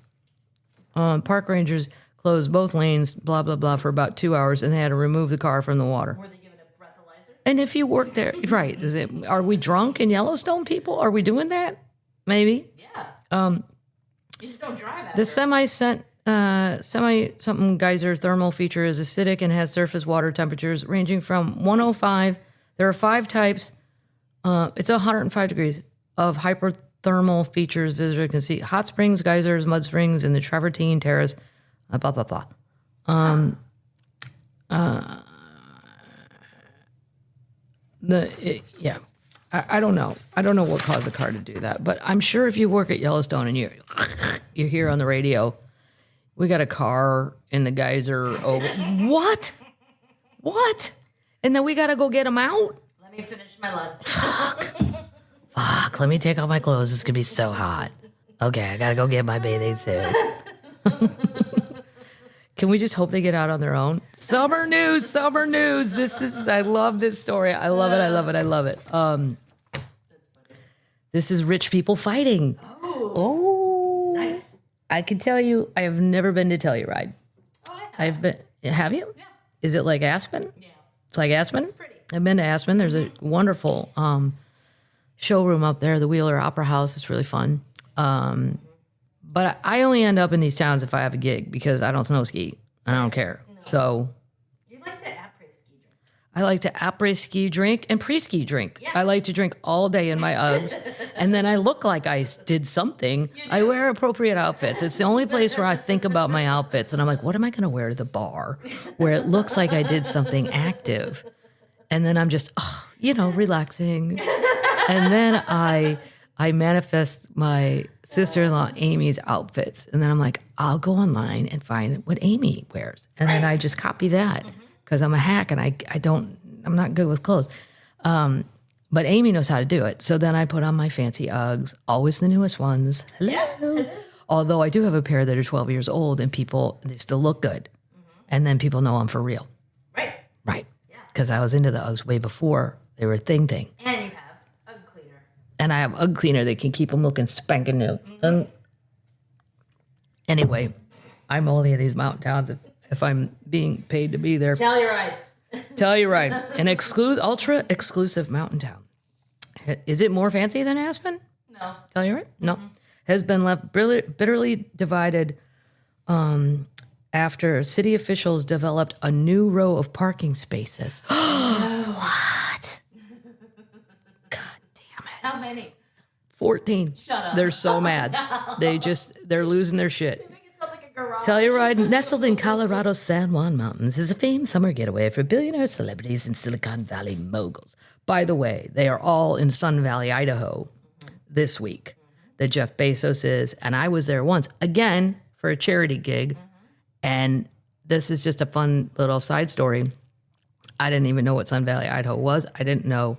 Park rangers closed both lanes, blah, blah, blah, for about 2 hours, and they had to remove the car from the water. Were they given a breathalyzer? And if you work there, right, are we drunk in Yellowstone, people? Are we doing that? Maybe. Yeah. You just don't drive after. The semi-something geyser thermal feature is acidic and has surface water temperatures ranging from 105. There are 5 types. It's 105 degrees of hyperthermal features. Visitor can see hot springs, geysers, mud springs in the Travertine Terrace. Blah blah blah. I don't know. I don't know what caused the car to do that, but I'm sure if you work at Yellowstone and you hear on the radio, we got a car in the geyser over. What? And then we got to go get them out? Let me finish my lunch. Fuck. Let me take off my clothes. It's going to be so hot. Okay, I got to go get my bathing suit. Can we just hope they get out on their own? Summer news. I love this story. I love it. This is rich people fighting. Oh. Nice. I can tell you, I have never been to Telluride. Oh, Have you? Yeah. Is it like Aspen? Yeah. It's like Aspen? It's pretty. I've been to Aspen. There's a wonderful showroom up there, the Wheeler Opera House. It's really fun. But I only end up in these towns if I have a gig because I don't snow ski. I don't care. No. So you like to après-ski drink. I like to après-ski drink and pre-ski drink. Yeah. I like to drink all day in my Uggs. And then I look like I did something. I wear appropriate outfits. It's the only place where I think about my outfits. And I'm like, what am I going to wear to the bar where it looks like I did something active? And then I'm just, relaxing. And then I manifest my sister-in-law Amy's outfits. And then I'm like, I'll go online and find what Amy wears. And then I just copy that because I'm a hack and I'm not good with clothes. But Amy knows how to do it. So then I put on my fancy Uggs, always the newest ones. Hello. Yeah. Although I do have a pair that are 12 years old and they still look good. Mm-hmm. And then people know I'm for real. Right. Yeah. Because I was into the Uggs way before they were a thing. And you have Ugg cleaner. And I have Ugg cleaner that can keep them looking spanking new. Mm-hmm. Anyway, I'm only in these mountain towns if I'm being paid to be there. Telluride, an ultra exclusive mountain town. Is it more fancy than Aspen? No. Telluride? No. Mm-hmm. has been left bitterly divided after city officials developed a new row of parking spaces. What? God damn it. How many? 14. Shut up. They're so mad. They're losing their shit. They make it sound like a garage. Telluride, nestled in Colorado's San Juan Mountains, is a famed summer getaway for billionaire celebrities and Silicon Valley moguls. By the way, they are all in Sun Valley, Idaho this week. That Jeff Bezos is, and I was there once, again, for a charity gig, and this is just a fun little side story. I didn't even know what Sun Valley, Idaho was. I didn't know.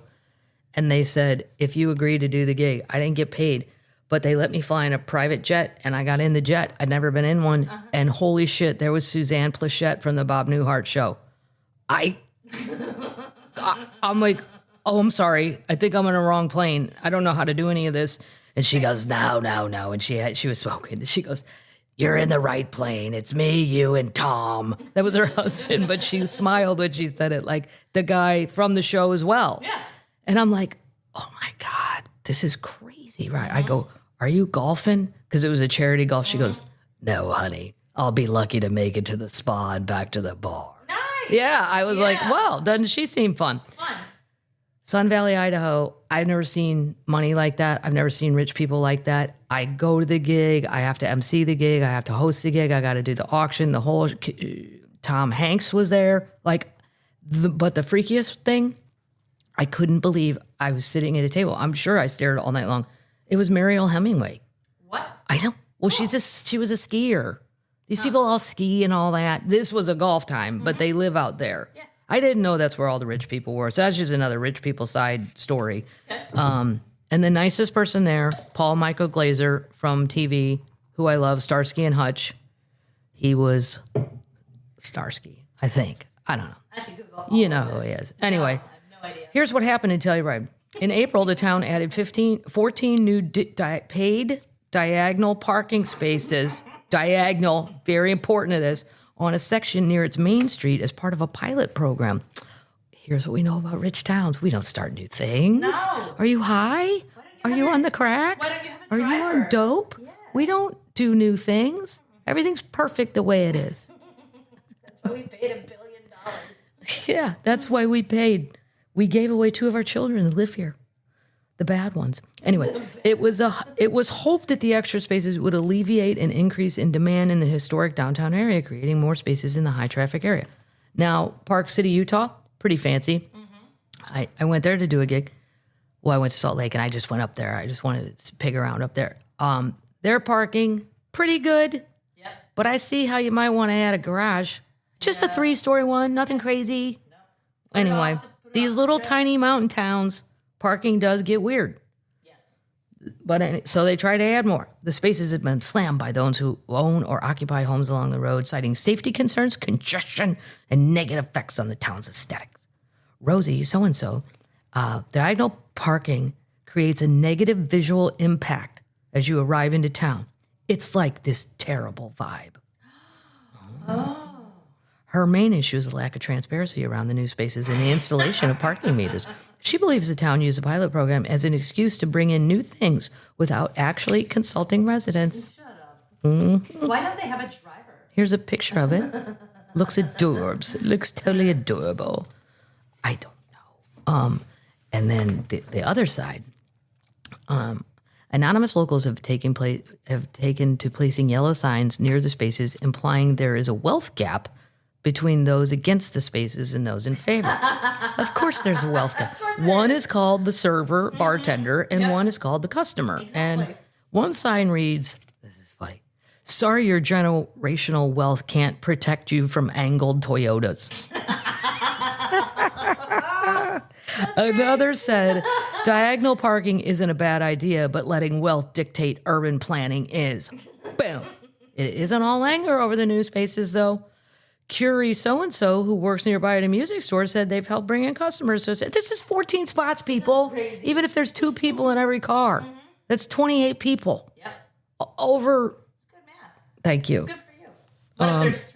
And they said, if you agree to do the gig, I didn't get paid, but they let me fly in a private jet, and I got in the jet. I'd never been in one, and holy shit, there was Suzanne Plachette from the Bob Newhart show. I'm like, oh, I'm sorry. I think I'm on a wrong plane. I don't know how to do any of this. And she goes, no. And she was smoking. She goes, you're in the right plane. It's me, you, and Tom. That was her husband, but she smiled when she said it, like the guy from the show as well. Yeah. And I'm like, oh my God, this is crazy, right? I go, are you golfing? Because it was a charity golf. She goes, no, honey. I'll be lucky to make it to the spa and back to the bar. Nice. Yeah, I was like, well, doesn't she seem fun? Fun. Sun Valley, Idaho, I've never seen money like that. I've never seen rich people like that. I go to the gig. I have to MC the gig. I have to host the gig. I got to do the auction. The whole Tom Hanks was there. But the freakiest thing, I couldn't believe I was sitting at a table. I'm sure I stared all night long. It was Mariel Hemingway. What? I know. Well, she was a skier. These people all ski and all that. This was a golf time, but they live out there. Yeah. I didn't know that's where all the rich people were. So that's just another rich people side story. Okay. And the nicest person there, Paul Michael Glazer from TV, who I love, Starsky and Hutch. He was Starsky, I think. I don't know. I have to Google all You know of who he this. is. Anyway, I have no idea. here's what happened in Telluride. In April, the town added 14 new paid diagonal parking spaces. Diagonal, very important to this, on a section near its main street as part of a pilot program. Here's what we know about rich towns. We don't start new things. No. Are you high? Are you on the crack? Why don't you have a Are you on driver? dope? Yes. We don't do new things. Everything's perfect the way it is. That's why we paid $1 billion. Yeah, that's why we paid. We gave away 2 of our children to live here. The bad ones. Anyway, it was hoped that the extra spaces would alleviate an increase in demand in the historic downtown area, creating more spaces in the high traffic area. Now, Park City, Utah, pretty fancy. Mm-hmm. I went there to do a gig. Well, I went to Salt Lake and I just went up there. I just wanted to pig around up there. Their parking, pretty good. Yep. But I see how you might want to add a garage. Just a 3-story one, nothing crazy. No. Anyway, these little tiny mountain towns, parking does get weird. Yes. But so they try to add more. The spaces have been slammed by those who own or occupy homes along the road, citing safety concerns, congestion, and negative effects on the town's aesthetics. Rosie, so-and-so, diagonal parking creates a negative visual impact as you arrive into town. It's like this terrible vibe. Oh. Her main issue is the lack of transparency around the new spaces and the installation of parking meters. She believes the town used the pilot program as an excuse to bring in new things without actually consulting residents. Shut up. Why don't they have a driver? Here's a picture of it. Looks adorbs. It looks totally adorable. I don't know. And then the other side. Anonymous locals have taken to placing yellow signs near the spaces, implying there is a wealth gap between those against the spaces and those in favor. Of course there's a wealth gap. One is called the server, bartender, and one is called the customer. Exactly. And one sign reads, this is funny, sorry your generational wealth can't protect you from angled Toyotas. Another said, diagonal parking isn't a bad idea, but letting wealth dictate urban planning is. Boom. It isn't all anger over the new spaces, though. Curie so-and-so, who works nearby at a music store, said they've helped bring in customers. So this is 14 spots, people. Crazy. Even if there's 2 people in every car. That's 28 people. Yep. Over. It's good math. Thank you. Good for you. What if there's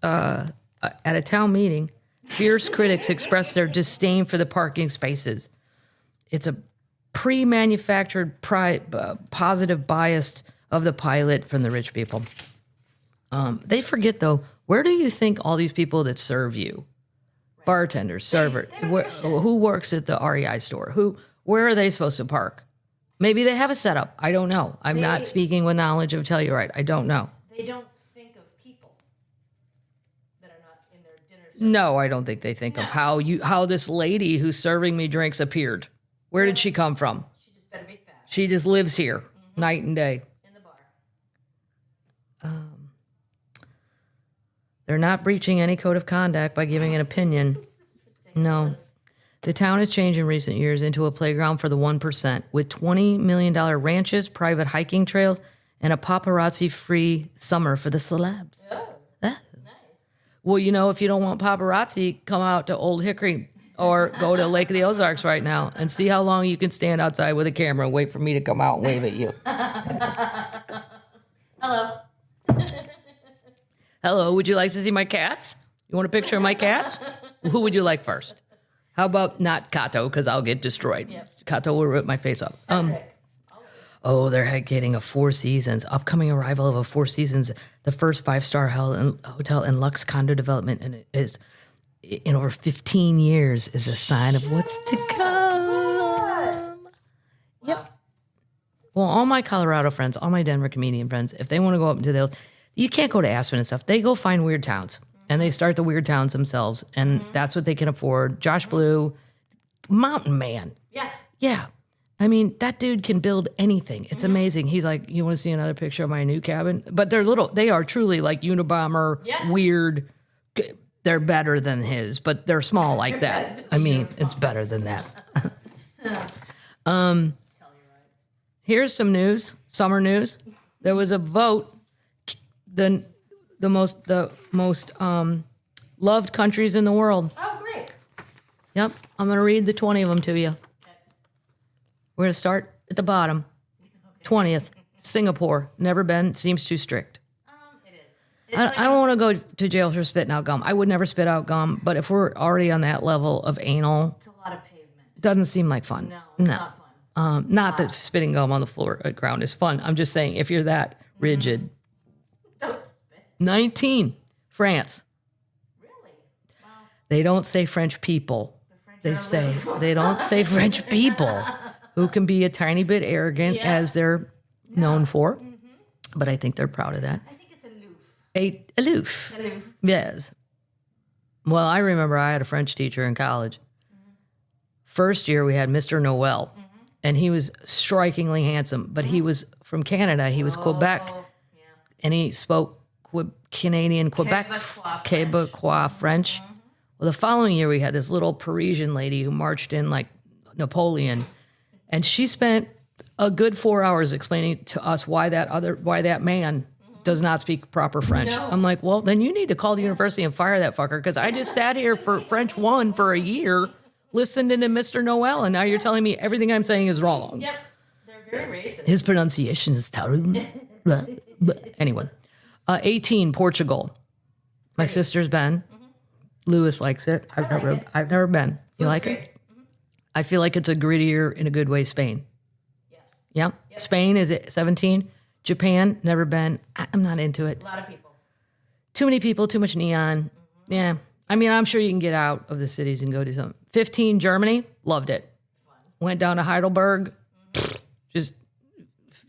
3? At a town meeting, fierce critics expressed their disdain for the parking spaces. It's a pre-manufactured positive bias of the pilot from the rich people. They forget, though, where do you think all these people that serve you, bartenders, server, who works at the REI store, where are they supposed to park? Maybe they have a setup. I don't know. I'm not speaking with knowledge of Telluride. I don't know. They don't think of people that are not in their dinner service. No, I don't think they think of how this lady who's serving me drinks appeared. Where did she come from? She just better be fast. She just lives here night and day. In the bar. They're not breaching any code of conduct by giving an opinion. No. The town has changed in recent years into a playground for the 1%, with $20 million ranches, private hiking trails, and a paparazzi-free summer for the celebs. Oh, Ah. nice. Well, if you don't want paparazzi, come out to Old Hickory or go to Lake of the Ozarks right now and see how long you can stand outside with a camera and wait for me to come out and wave at you. Hello. Hello, would you like to see my cats? You want a picture of my cats? Who would you like first? How about not Kato, because I'll get destroyed. Yep. Kato will rip my face off. They're getting a Four Seasons, upcoming arrival of a Four Seasons, the first 5-star hotel in Lux condo development, and it is in over 15 years is a sign of what's to come. Yep. Well, all my Colorado friends, all my Denver comedian friends, if they want to go up into those, you can't go to Aspen and stuff. They go find weird towns. And they start the weird towns themselves, and that's what they can afford. Josh Blue, mountain man. Yeah. Yeah. I mean, that dude can build anything. It's amazing. He's like, you want to see another picture of my new cabin? But they are truly like Unabomber, weird. They're better than his, but they're small like that. I mean, it's better than that. Here's some news, summer news. There was a vote. The most loved countries in the world. Oh, great. Yep. I'm going to read the 20 of them to you. Okay. We're going to start at the bottom. 20th, Singapore. Never been. Seems too strict. It is. I don't want to go to jail for spitting out gum. I would never spit out gum, but if we're already on that level of anal, It's a lot of pavement. it doesn't seem like fun. No, it's not fun. Not that spitting gum on the floor ground is fun. I'm just saying if you're that rigid. Don't spit. 19, France. Really? Wow. They don't say French people. They don't say French people, who can be a tiny bit arrogant as they're known for. But I think they're proud of that. I think it's aloof. Aloof. Yes. Well, I remember I had a French teacher in college. First year we had Mr. Noel, and he was strikingly handsome, but he was from Canada. He was Quebec, and he spoke Canadian Quebecois French. Well, the following year we had this little Parisian lady who marched in like Napoleon, and she spent a good 4 hours explaining to us why that man does not speak proper French. No. I'm like, well, then you need to call the university and fire that fucker, because I just sat here for French 1 for a year, listened to Mr. Noel, and now you're telling me everything I'm saying is wrong. Yep. They're very racist. His pronunciation is terrible. Anyway. 18, Portugal. My sister's been. Lewis likes it. I've never been. You like it? I feel like it's a grittier, in a good way, Spain. Yes. Yeah. Yep. Spain is at 17. Japan, never been. I'm not into it. A lot of people. Too many people, too much neon. Yeah. I mean, I'm sure you can get out of the cities and go do something. 15, Germany, loved it. Fun. Went down to Heidelberg. Just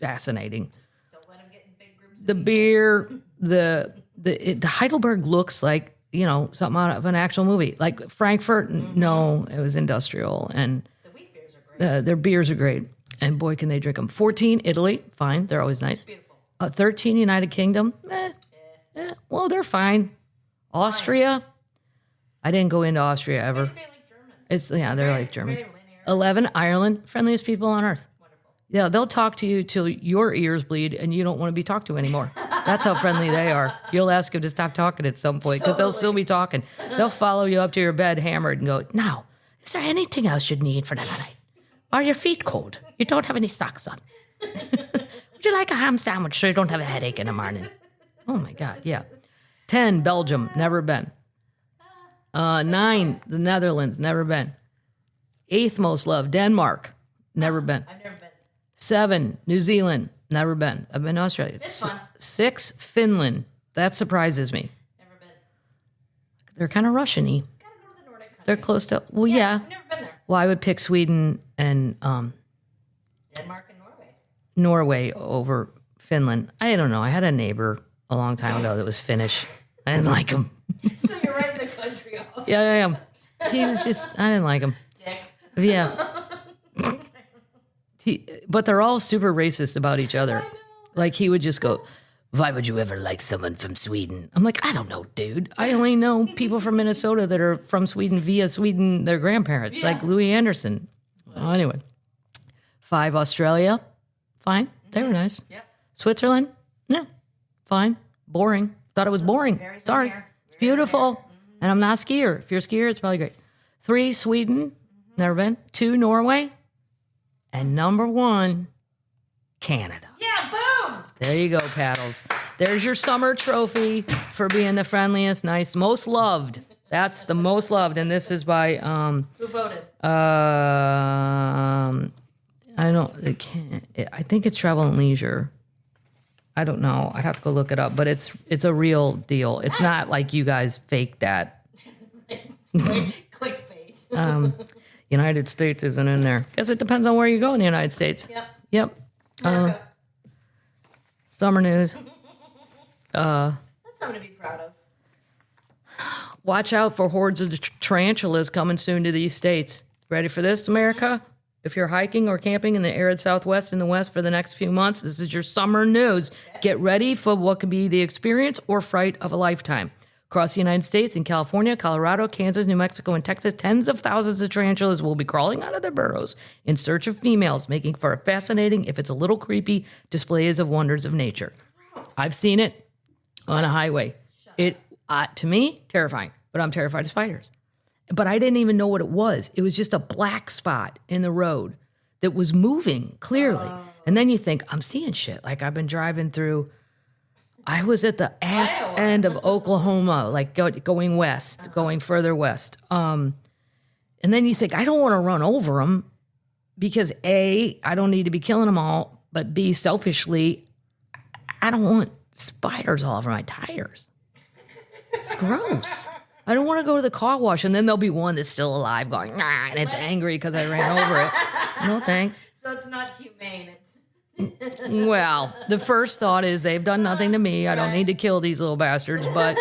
fascinating. Just don't let them get in big groups. The beer, the Heidelberg looks like, something out of an actual movie. Like Frankfurt, no, it was industrial. And The wheat beers are great. their beers are great. And boy, can they drink them. 14, Italy, fine. They're always nice. Beautiful. 13, United Kingdom, well, they're fine. Austria, I didn't go into Austria ever. Basically like Germans. They're like Germans. Very linear. 11, Ireland, friendliest people on earth. Wonderful. Yeah, they'll talk to you till your ears bleed and you don't want to be talked to anymore. That's how friendly they are. You'll ask them to stop talking at some point because they'll still be talking. They'll follow you up to your bed hammered and go, now, is there anything else you need for the night? Are your feet cold? You don't have any socks on. Would you like a ham sandwich so you don't have a headache in the morning? Oh, my God, yeah. 10, Belgium, never been. 9, the Netherlands, never been. 8th most loved, Denmark. Never been. I've never been. 7, New Zealand. Never been. I've been to Australia. It's fun. 6, Finland. That surprises me. Never been. They're kind of Russian-y. Gotta go to the Nordic countries. They're close to, well, yeah. I've never been there. Well, I would pick Sweden and Denmark and Norway. Norway over Finland. I don't know. I had a neighbor a long time ago that was Finnish. I didn't like him. So you're writing the country off. Yeah, I am. He was just, I didn't like him. Dick. Yeah. But they're all super racist about each other. Like he would just go, why would you ever like someone from Sweden? I'm like, I don't know, dude. I only know people from Minnesota that are from Sweden via Sweden, their grandparents, like Louis Anderson. Well, anyway. 5, Australia. Fine. They were nice. Yep. Switzerland? No. Fine. Boring. Thought it was boring. Sorry. linear. It's beautiful. And I'm not a skier. If you're a skier, it's probably great. 3, Sweden. Never been. 2, Norway. And number 1, Canada. Yeah, boom. There you go, Paddles. There's your summer trophy for being the friendliest, nice, most loved. That's the most loved. And this is by, Who voted? I think it's Travel and Leisure. I don't know. I'd have to go look it up, but it's a real deal. It's not like you guys faked that. Clickbait. United States isn't in there. Guess it depends on where you go in the United States. Yep. Yep. Summer news. That's something to be proud of. Watch out for hordes of tarantulas coming soon to these states. Ready for this, America? If you're hiking or camping in the arid Southwest and the West for the next few months, this is your summer news. Get ready for what could be the experience or fright of a lifetime. Across the United States, in California, Colorado, Kansas, New Mexico, and Texas, tens of thousands of tarantulas will be crawling out of their burrows in search of females, making for a fascinating, if it's a little creepy, displays of wonders of nature. Gross. I've seen it on a highway. To me, terrifying, but I'm terrified of spiders. But I didn't even know what it was. It was just a black spot in the road that was moving clearly. And then you think, I'm seeing shit. Like I've been driving through, I was at the ass end of Oklahoma, like going west, going further west. And then you think, I don't want to run over them because A, I don't need to be killing them all. But B, selfishly, I don't want spiders all over my tires. It's gross. I don't want to go to the car wash and then there'll be one that's still alive going, nah, and it's angry because I ran over it. No, thanks. So it's not humane. Well, the first thought is they've done nothing to me. I don't need to kill these little bastards. But,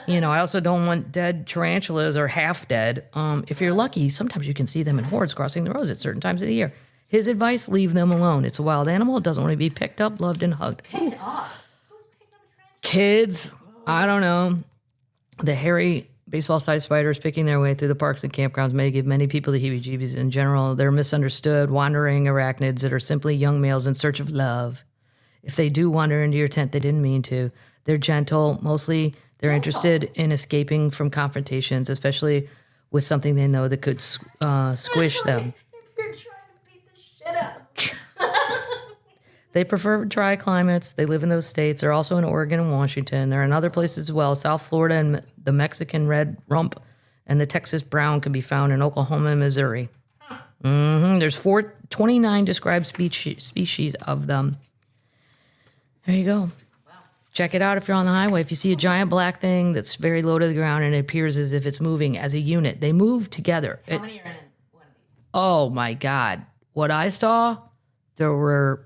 I also don't want dead tarantulas or half dead. If you're lucky, sometimes you can see them in hordes crossing the roads at certain times of the year. His advice, leave them alone. It's a wild animal. It doesn't want to be picked up, loved, and hugged. Picked up? Who's picked up a tarantula? Kids, I don't know. The hairy baseball-sized spiders picking their way through the parks and campgrounds may give many people the heebie-jeebies. In general, they're misunderstood, wandering arachnids that are simply young males in search of love. If they do wander into your tent, they didn't mean to. They're gentle. Mostly, they're interested in escaping from confrontations, especially with something they know that could squish them. If you're trying to beat the shit out of them. They prefer dry climates. They live in those states. They're also in Oregon and Washington. They're in other places as well. South Florida and the Mexican red rump and the Texas brown can be found in Oklahoma and Missouri. There's 29 described species of them. There you go. Wow. Check it out if you're on the highway. If you see a giant black thing that's very low to the ground and it appears as if it's moving as a unit, they move together. How many are in one of these? Oh, my God. What I saw, there were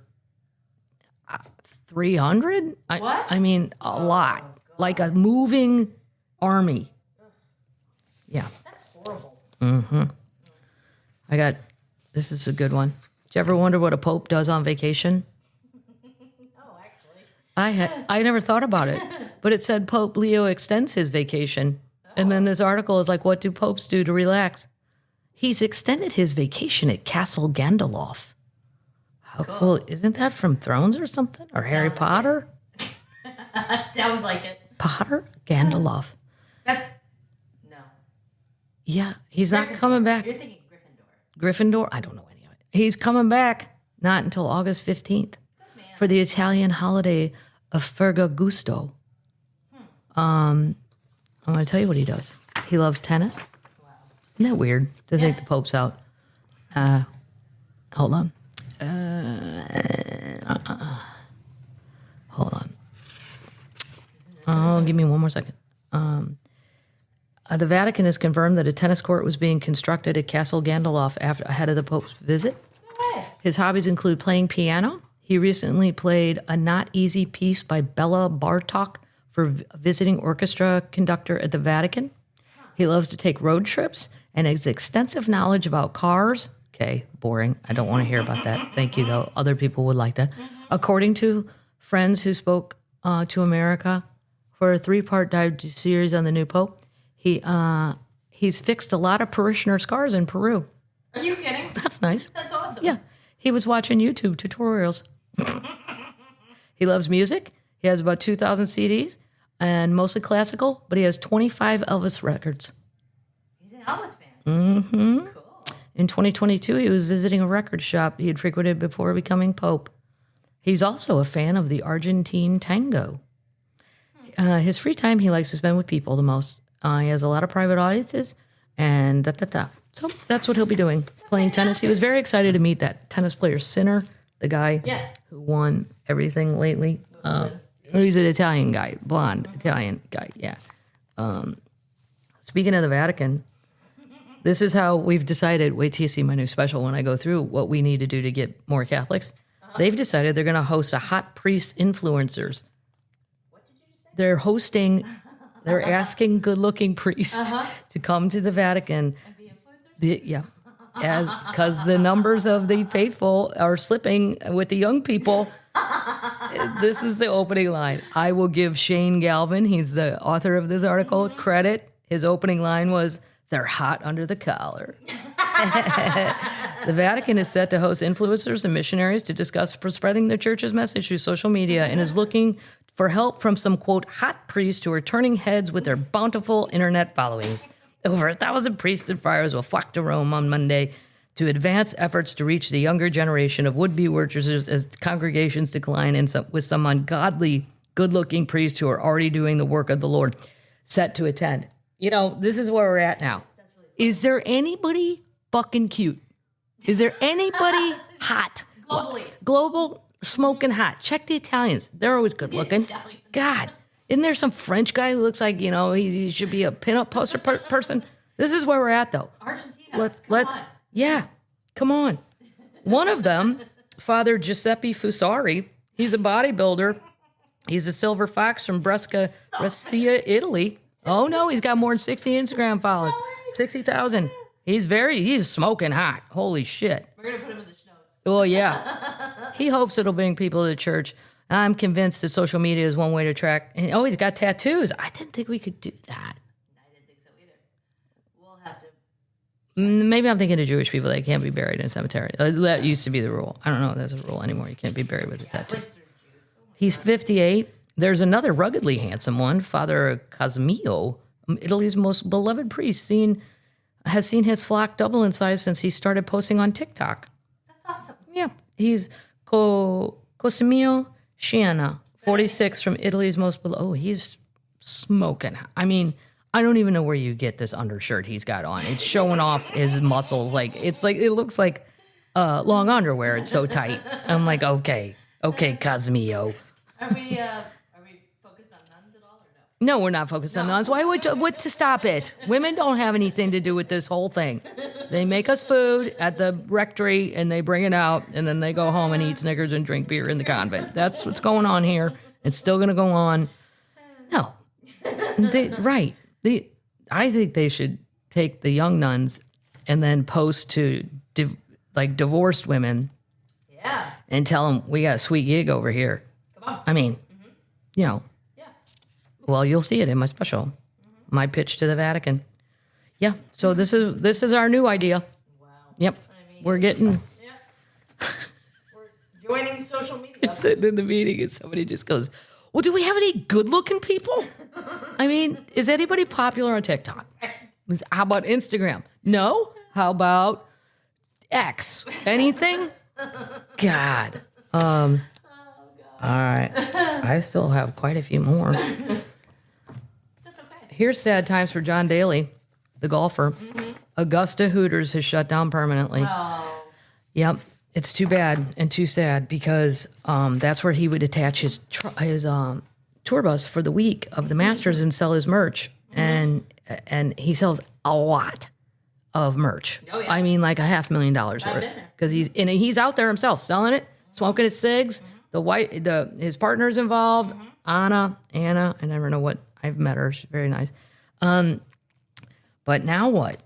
300? What? I mean, a lot. God. Like a moving army. Yeah. That's horrible. This is a good one. Did you ever wonder what a pope does on vacation? Oh, actually. I never thought about it, but it said Pope Leo extends his vacation. And then this article is like, what do popes do to relax? He's extended his vacation at Castle Gandalf. How cool. Isn't that from Thrones or something? Or Harry Potter? Sounds like it. Potter? Gandalf. That's... No. Yeah, he's not coming back. You're thinking Gryffindor. Gryffindor? I don't know any of it. He's coming back not until August 15th for the Italian holiday of Ferragosto. I'm going to tell you what he does. He loves tennis. Wow. Isn't that weird to think the Pope's out? Hold on. Hold on. Oh, give me one more second. The Vatican has confirmed that a tennis court was being constructed at Castle Gandalf ahead of the Pope's visit. No way. His hobbies include playing piano. He recently played a not easy piece by Bella Bartok for a visiting orchestra conductor at the Vatican. He loves to take road trips and has extensive knowledge about cars. Okay, boring. I don't want to hear about that. Thank you, though. Other people would like that. According to friends who spoke to America for a 3-part series on the new Pope, he's fixed a lot of parishioner scars in Peru. Are you kidding? That's nice. That's awesome. Yeah. He was watching YouTube tutorials. He loves music. He has about 2,000 CDs and mostly classical, but he has 25 Elvis records. He's an Elvis fan. Mm-hmm. Cool. In 2022, he was visiting a record shop he had frequented before becoming Pope. He's also a fan of the Argentine tango. His free time he likes to spend with people the most. He has a lot of private audiences, and So that's what he'll be doing, playing tennis. He was very excited to meet that tennis player, Sinner, the guy who won everything lately. He's an Italian guy, blonde Italian guy, yeah. Speaking of the Vatican, this is how we've decided, wait till you see my new special when I go through what we need to do to get more Catholics. They've decided they're going to host a hot priest influencers. What did you just say? They're asking good-looking priests to come to the Vatican. And be influencers? Because the numbers of the faithful are slipping with the young people. This is the opening line. I will give Shane Galvin, he's the author of this article, credit. His opening line was, "They're hot under the collar." The Vatican is set to host influencers and missionaries to discuss spreading their church's message through social media and is looking for help from some, quote, hot priests who are turning heads with their bountiful internet followings. Over 1,000 priests and friars will flock to Rome on Monday to advance efforts to reach the younger generation of would-be worshippers as congregations decline and with some ungodly, good-looking priests who are already doing the work of the Lord set to attend. You know, this is where we're at now. Is there anybody fucking cute? Is there anybody hot? Globally. Global, smoking hot. Check the Italians. They're always good looking. God, isn't there some French guy who looks like, you know, he should be a pinup poster person? This is where we're at, though. Argentina. Come on. One of them, Father Giuseppe Fusari, he's a bodybuilder. He's a silver fox from Brescia, Italy. Oh, no, he's got more than 60 Instagram followers. 60,000. He's smoking hot. Holy shit. We're going to put him in the notes. Well, yeah. He hopes it'll bring people to church. I'm convinced that social media is one way to track. And, he's got tattoos. I didn't think we could do that. I didn't think so either. We'll have to. Maybe I'm thinking of Jewish people that can't be buried in a cemetery. That used to be the rule. I don't know if that's a rule anymore. You can't be buried with a tattoo. He's 58. There's another ruggedly handsome one, Father Cosmio, Italy's most beloved priest, has seen his flock double in size since he started posting on TikTok. That's awesome. Yeah. He's Cosmio Scianna, 46, from Italy's most beloved. Oh, he's smoking. I mean, I don't even know where you get this undershirt he's got on. It's showing off his muscles. It looks like long underwear. It's so tight. I'm like, okay, Cosmio. Are we focused on nuns at all or no? No, we're not focused on nuns. Why would to stop it? Women don't have anything to do with this whole thing. They make us food at the rectory and they bring it out and then they go home and eat Snickers and drink beer in the convent. That's what's going on here. It's still going to go on. No. Right. I think they should take the young nuns and then post to divorced women. Yeah. And tell them we got a sweet gig over here. Come on. I mean, you know. Yeah. Well, you'll see it in my special, my pitch to the Vatican. Yeah. So this is our new idea. Wow. Yep. We're getting. Yeah. We're joining social media. It's sitting in the meeting and somebody just goes, "Well, do we have any good-looking people?" I mean, is anybody popular on TikTok? How about Instagram? No. How about X? Anything? God. All right. I still have quite a few more. That's okay. Here's sad times for John Daly, the golfer. Augusta Hooters has shut down permanently. Oh. Yep. It's too bad and too sad because that's where he would attach his tour bus for the week of the Masters and sell his merch. And he sells a lot of merch. Oh, yeah. I mean, like $500,000 worth. Because he's out there himself selling it, smoking his cigs. His partner's involved. Anna, I never know what, I've met her. She's very nice. But now what?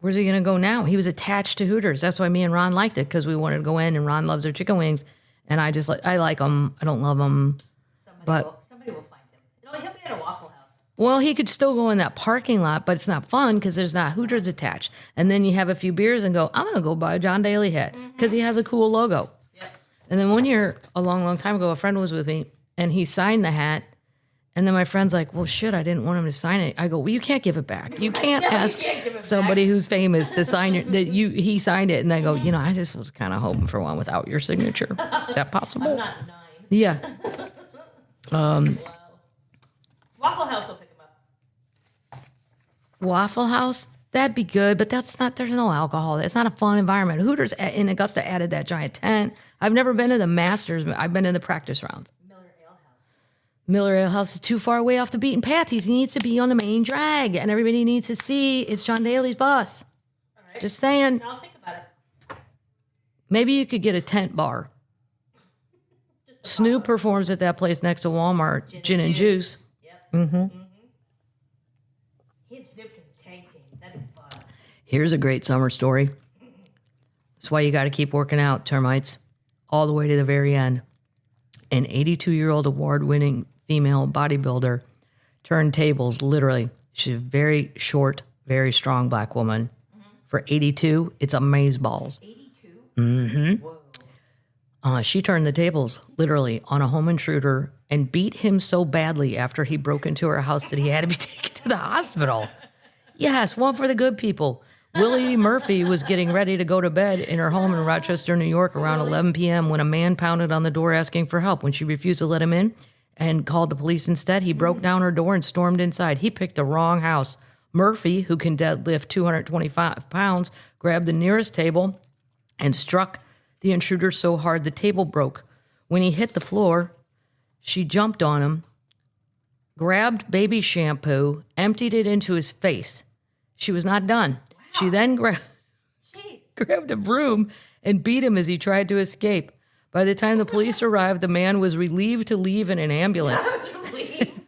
Where's he going to go now? He was attached to Hooters. That's why me and Ron liked it, because we wanted to go in, and Ron loves their chicken wings. And I like them. I don't love them. Somebody will find him. He'll be at a Waffle House. Well, he could still go in that parking lot, but it's not fun because there's not Hooters attached. And then you have a few beers and go, I'm going to go buy a John Daly hat because he has a cool logo. Yep. And then one year, a long, long time ago, a friend was with me, and he signed the hat. And then my friend's like, well, shit, I didn't want him to sign it. I go, well, you can't give it back. You can't ask somebody who's famous to sign he signed it. And I go, I just was kind of hoping for one without your signature. Is that possible? I'm not 9. Yeah. Wow. Waffle House will pick him up. Waffle House, that'd be good, but there's no alcohol. It's not a fun environment. Hooters in Augusta added that giant tent. I've never been to the Masters. I've been to the practice rounds. Miller Ale House is too far away off the beaten path. He needs to be on the main drag, and everybody needs to see it's John Daly's bus. All right. Just saying. I'll think about it. Maybe you could get a tent bar. Snoop performs at that place next to Walmart, Gin and Juice. Yep. Mm-hmm. He and Snoop can tag team. That'd be fun. Here's a great summer story. That's why you got to keep working out, termites, all the way to the very end. An 82-year-old award-winning female bodybuilder turned tables, literally. She's a very short, very strong black woman. For 82, it's amazeballs. 82? Mm-hmm. Whoa. She turned the tables, literally, on a home intruder and beat him so badly after he broke into her house that he had to be taken to the hospital. Yes, one for the good people. Willie Murphy was getting ready to go to bed in her home in Rochester, New York around 11 p.m. when a man pounded on the door asking for help. When she refused to let him in and called the police instead, he broke down her door and stormed inside. He picked the wrong house. Murphy, who can deadlift 225 pounds, grabbed the nearest table and struck the intruder so hard the table broke. When he hit the floor, she jumped on him, grabbed baby shampoo, emptied it into his face. She was not done. She then grabbed a broom and beat him as he tried to escape. By the time the police arrived, the man was relieved to leave in an ambulance.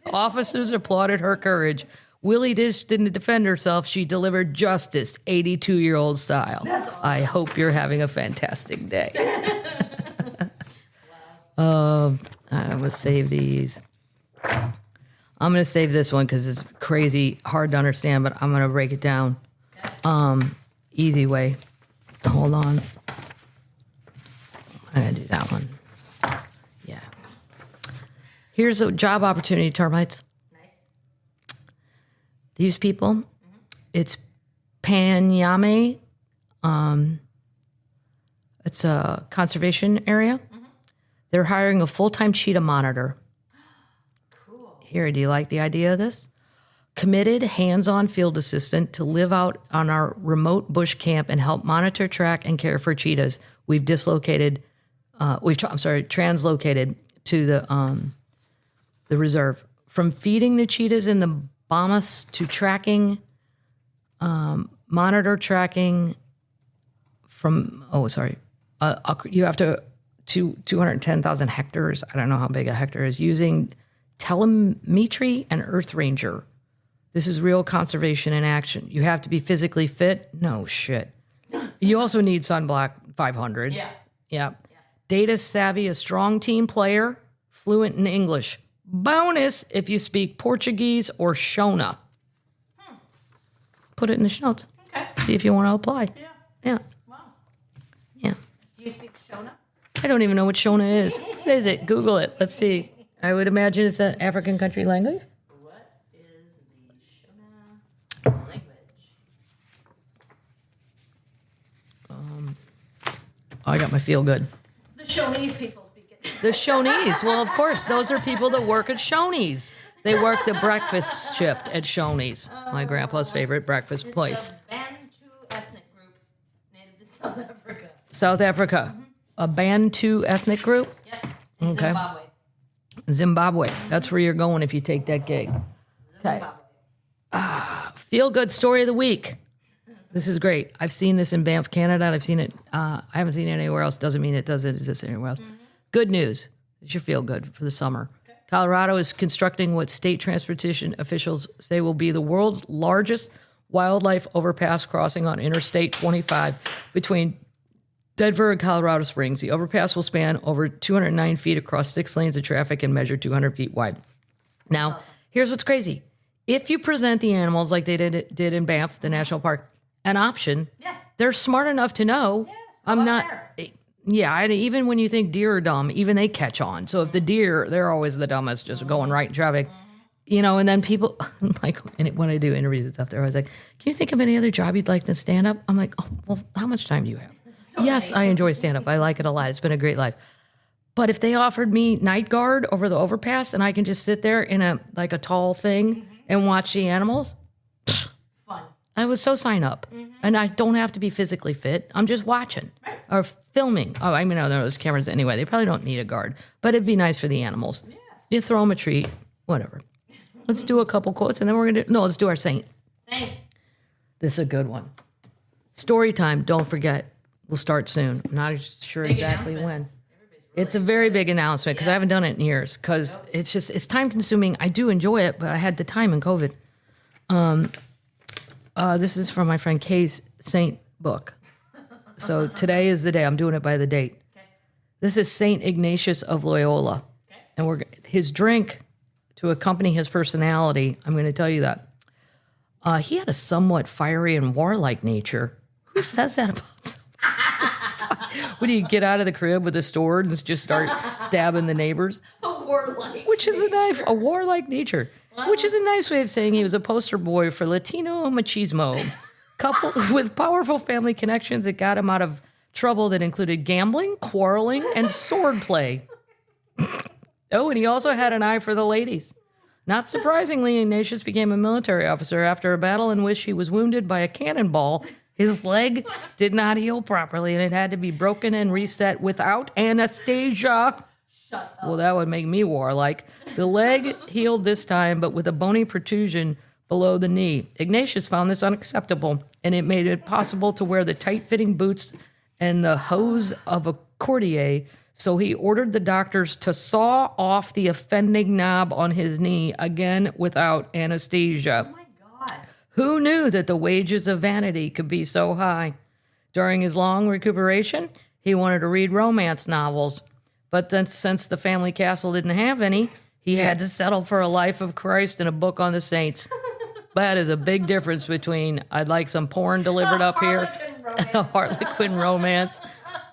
Officers applauded her courage. Willie Dish didn't defend herself. She delivered justice, 82-year-old style. That's awesome. I hope you're having a fantastic day. Wow. I'm going to save these. I'm going to save this one because it's crazy, hard to understand, but I'm going to break it down. Easy way. Hold on. I'm going to do that one. Yeah. Here's a job opportunity, termites. Nice. These people, it's Panyame. It's a conservation area. They're hiring a full-time cheetah monitor. Cool. Here, do you like the idea of this? Committed, hands-on field assistant to live out on our remote bush camp and help monitor, track, and care for cheetahs. We've translocated to the reserve. From feeding the cheetahs in the Bahamas to tracking, monitor tracking you have to 210,000 hectares. I don't know how big a hectare is, using telemetry and Earth Ranger. This is real conservation in action. You have to be physically fit. No shit. You also need Sunblock 500. Yeah. Data savvy, a strong team player, fluent in English. Bonus if you speak Portuguese or Shona. Put it in the notes. Okay. See if you want to apply. Yeah. Wow. Yeah. Do you speak Shona? I don't even know what Shona is. What is it? Google it. Let's see. I would imagine it's an African country language. What is the Shona language? I got my feel good. The Shonese people speak it. The Shonese. Well, of course, those are people that work at Shoney's. They work the breakfast shift at Shoney's, my grandpa's favorite breakfast place. It's a Bantu ethnic group native to South Africa. South Africa. A Bantu ethnic group? Yep. Okay. Zimbabwe. Zimbabwe. That's where you're going if you take that gig. Okay. Feel good story of the week. This is great. I've seen this in Banff, Canada. And I've seen it. I haven't seen it anywhere else. Doesn't mean it doesn't exist anywhere else. Good news. It should feel good for the summer. Okay. Colorado is constructing what state transportation officials say will be the world's largest wildlife overpass crossing on Interstate 25 between Denver and Colorado Springs. The overpass will span over 209 feet across 6 lanes of traffic and measure 200 feet wide. Now, here's what's crazy. If you present the animals like they did in Banff, the national park, an option, they're smart enough to know I'm not. Yeah, even when you think deer are dumb, even they catch on. So if the deer, they're always the dumbest, just going right in traffic. You know, and then people, like, when I do interviews and stuff, they're always like, can you think of any other job you'd like to stand up? I'm like, oh, well, how much time do you have? Yes, I enjoy stand up. I like it a lot. It's been a great life. But if they offered me night guard over the overpass and I can just sit there in a tall thing and watch the animals, Fun. I would so sign up. And I don't have to be physically fit. I'm just watching or filming. Oh, I mean, I know those cameras anyway. They probably don't need a guard, but it'd be nice for the animals. Yeah. You throw them a treat, whatever. Let's do a couple quotes and then let's do our saint. Saint. This is a good one. Story time, don't forget. We'll start soon. I'm not sure exactly when. It's a very big announcement because I haven't done it in years because it's time consuming. I do enjoy it, but I had the time in COVID. This is from my friend Kay's Saint book. So today is the day. I'm doing it by the date. Okay. This is Saint Ignatius of Loyola. Okay. And his drink to accompany his personality, I'm going to tell you that. He had a somewhat fiery and warlike nature. Who says that about someone? What do you get out of the crib with a sword and just start stabbing the neighbors? A warlike. Which is a warlike nature. Which is a nice way of saying he was a poster boy for Latino machismo, coupled with powerful family connections that got him out of trouble that included gambling, quarreling, and sword play. Oh, and he also had an eye for the ladies. Not surprisingly, Ignatius became a military officer after a battle in which he was wounded by a cannonball. His leg did not heal properly, and it had to be broken and reset without anesthesia. Shut up. Well, that would make me warlike. The leg healed this time, but with a bony protrusion below the knee. Ignatius found this unacceptable, and it made it possible to wear the tight-fitting boots and the hose of a courtier, so he ordered the doctors to saw off the offending knob on his knee, again without anesthesia. Oh, my God. Who knew that the wages of vanity could be so high? During his long recuperation, he wanted to read romance novels. But then, since the family castle didn't have any, he had to settle for a life of Christ and a book on the saints. That is a big difference between I'd like some porn delivered up here, and a Harlequin romance,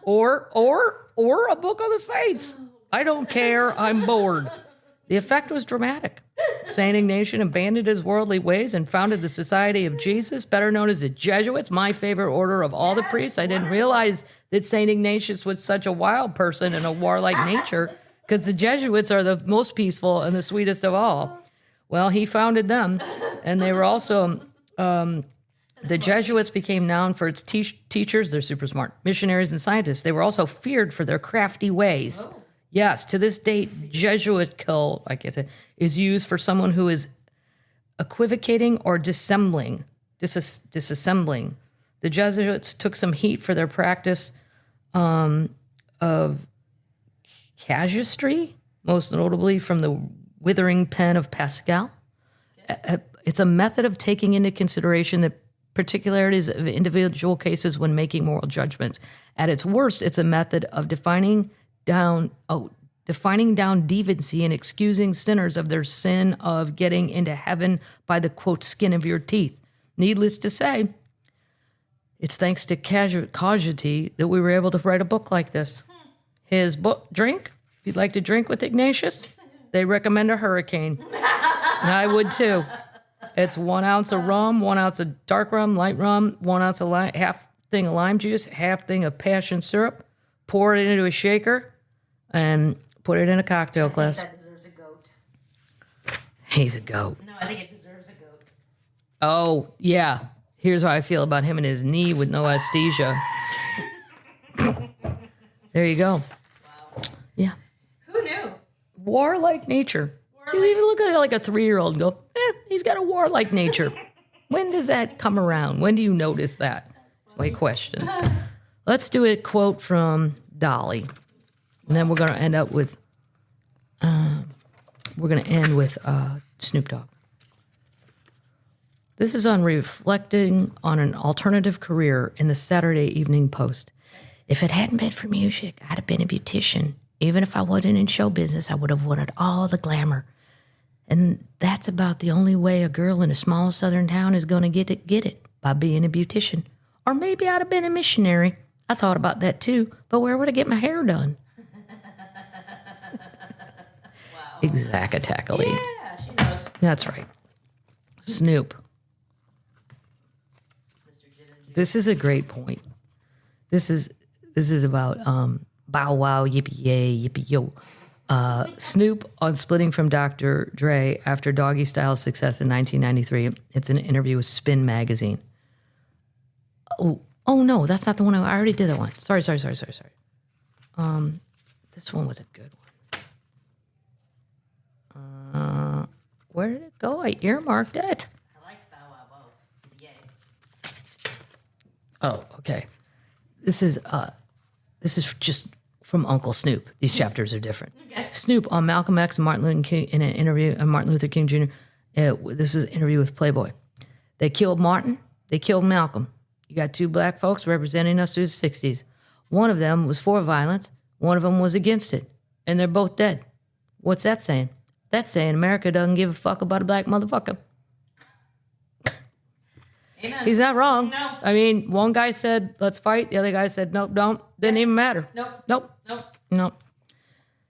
or a book on the saints. I don't care. I'm bored. The effect was dramatic. Saint Ignatius abandoned his worldly ways and founded the Society of Jesus, better known as the Jesuits, my favorite order of all the priests. I didn't realize that Saint Ignatius was such a wild person and a warlike nature, because the Jesuits are the most peaceful and the sweetest of all. Well, he founded them, and they were also, the Jesuits became known for its teachers. They're super smart, missionaries and scientists. They were also feared for their crafty ways. Oh. Yes, to this date, Jesuitical, is used for someone who is equivocating or disassembling. The Jesuits took some heat for their practice of casuistry, most notably from the withering pen of Pascal. It's a method of taking into consideration the particularities of individual cases when making moral judgments. At its worst, it's a method of defining down deviancy and excusing sinners of their sin of getting into heaven by the, quote, skin of your teeth. Needless to say, it's thanks to casualty that we were able to write a book like this. His book, Drink, if you'd like to drink with Ignatius, they recommend a Hurricane. And I would too. It's 1 ounce of rum, 1 ounce of dark rum, light rum, 1 ounce of half thing of lime juice, half thing of passion syrup. Pour it into a shaker and put it in a cocktail glass. That deserves a goat. He's a goat. No, I think it deserves a goat. Oh, yeah. Here's how I feel about him and his knee with no anesthesia. There you go. Wow. Yeah. Who knew? Warlike nature. You even look at it like a 3-year-old and go, he's got a warlike nature. When does that come around? When do you notice that? That's my question. Let's do a quote from Dolly. And then we're going to end up with, Snoop Dogg. This is on reflecting on an alternative career in the Saturday Evening Post. If it hadn't been for music, I'd have been a beautician. Even if I wasn't in show business, I would have wanted all the glamour. And that's about the only way a girl in a small southern town is going to get it, by being a beautician. Or maybe I'd have been a missionary. I thought about that too, but where would I get my hair done? Wow. Exactly. Yeah, she knows. That's right. Snoop. This is a great point. This is about bow wow, yippee yay, yippee yo. Snoop on splitting from Dr. Dre after Doggy Style's success in 1993. It's an interview with Spin Magazine. Oh no, that's not the one. I already did that one. Sorry. This one was a good one. Where did it go? I earmarked it. I like Bow Wow Wow. Yay. Oh, okay. This is just from Uncle Snoop. These chapters are different. Okay. Snoop on Malcolm X and Martin Luther King in an interview, Martin Luther King Jr. This is an interview with Playboy. They killed Martin. They killed Malcolm. You got 2 black folks representing us through the 60s. One of them was for violence. One of them was against it. And they're both dead. What's that saying? That's saying America doesn't give a fuck about a black motherfucker. Amen. He's not wrong. No. I mean, one guy said, let's fight. The other guy said, nope, don't. Didn't even matter. Nope. Nope.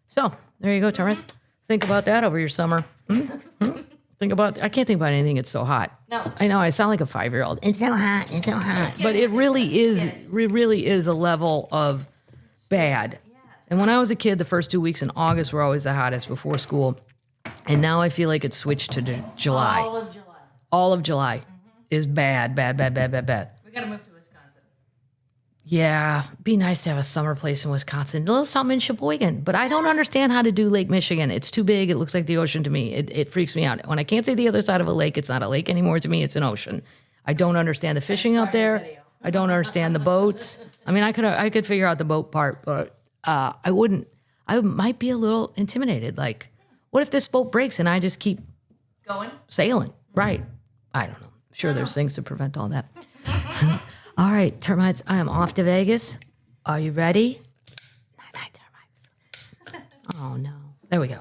So, there you go, Terrence. Think about that over your summer. I can't think about anything. It's so hot. No. I know, I sound like a 5-year-old. It's so hot. It's so hot. But it really is, Yes. it really is a level of bad. Yes. And when I was a kid, the first 2 weeks in August were always the hottest before school. And now I feel like it's switched to July. All of July. Is bad. We got to move to Wisconsin. Yeah, be nice to have a summer place in Wisconsin. A little something in Sheboygan. But I don't understand how to do Lake Michigan. It's too big. It looks like the ocean to me. It freaks me out. When I can't see the other side of a lake, it's not a lake anymore to me. It's an ocean. I don't understand the fishing up there. video. I don't understand the boats. I mean, I could figure out the boat part, but I wouldn't. I might be a little intimidated. Like, what if this boat breaks and I just keep Going? sailing? Right. I don't know. Sure, there's things to prevent all that. All right, termites, I am off to Vegas. Are you ready? Night, termites. Oh, no. There we go.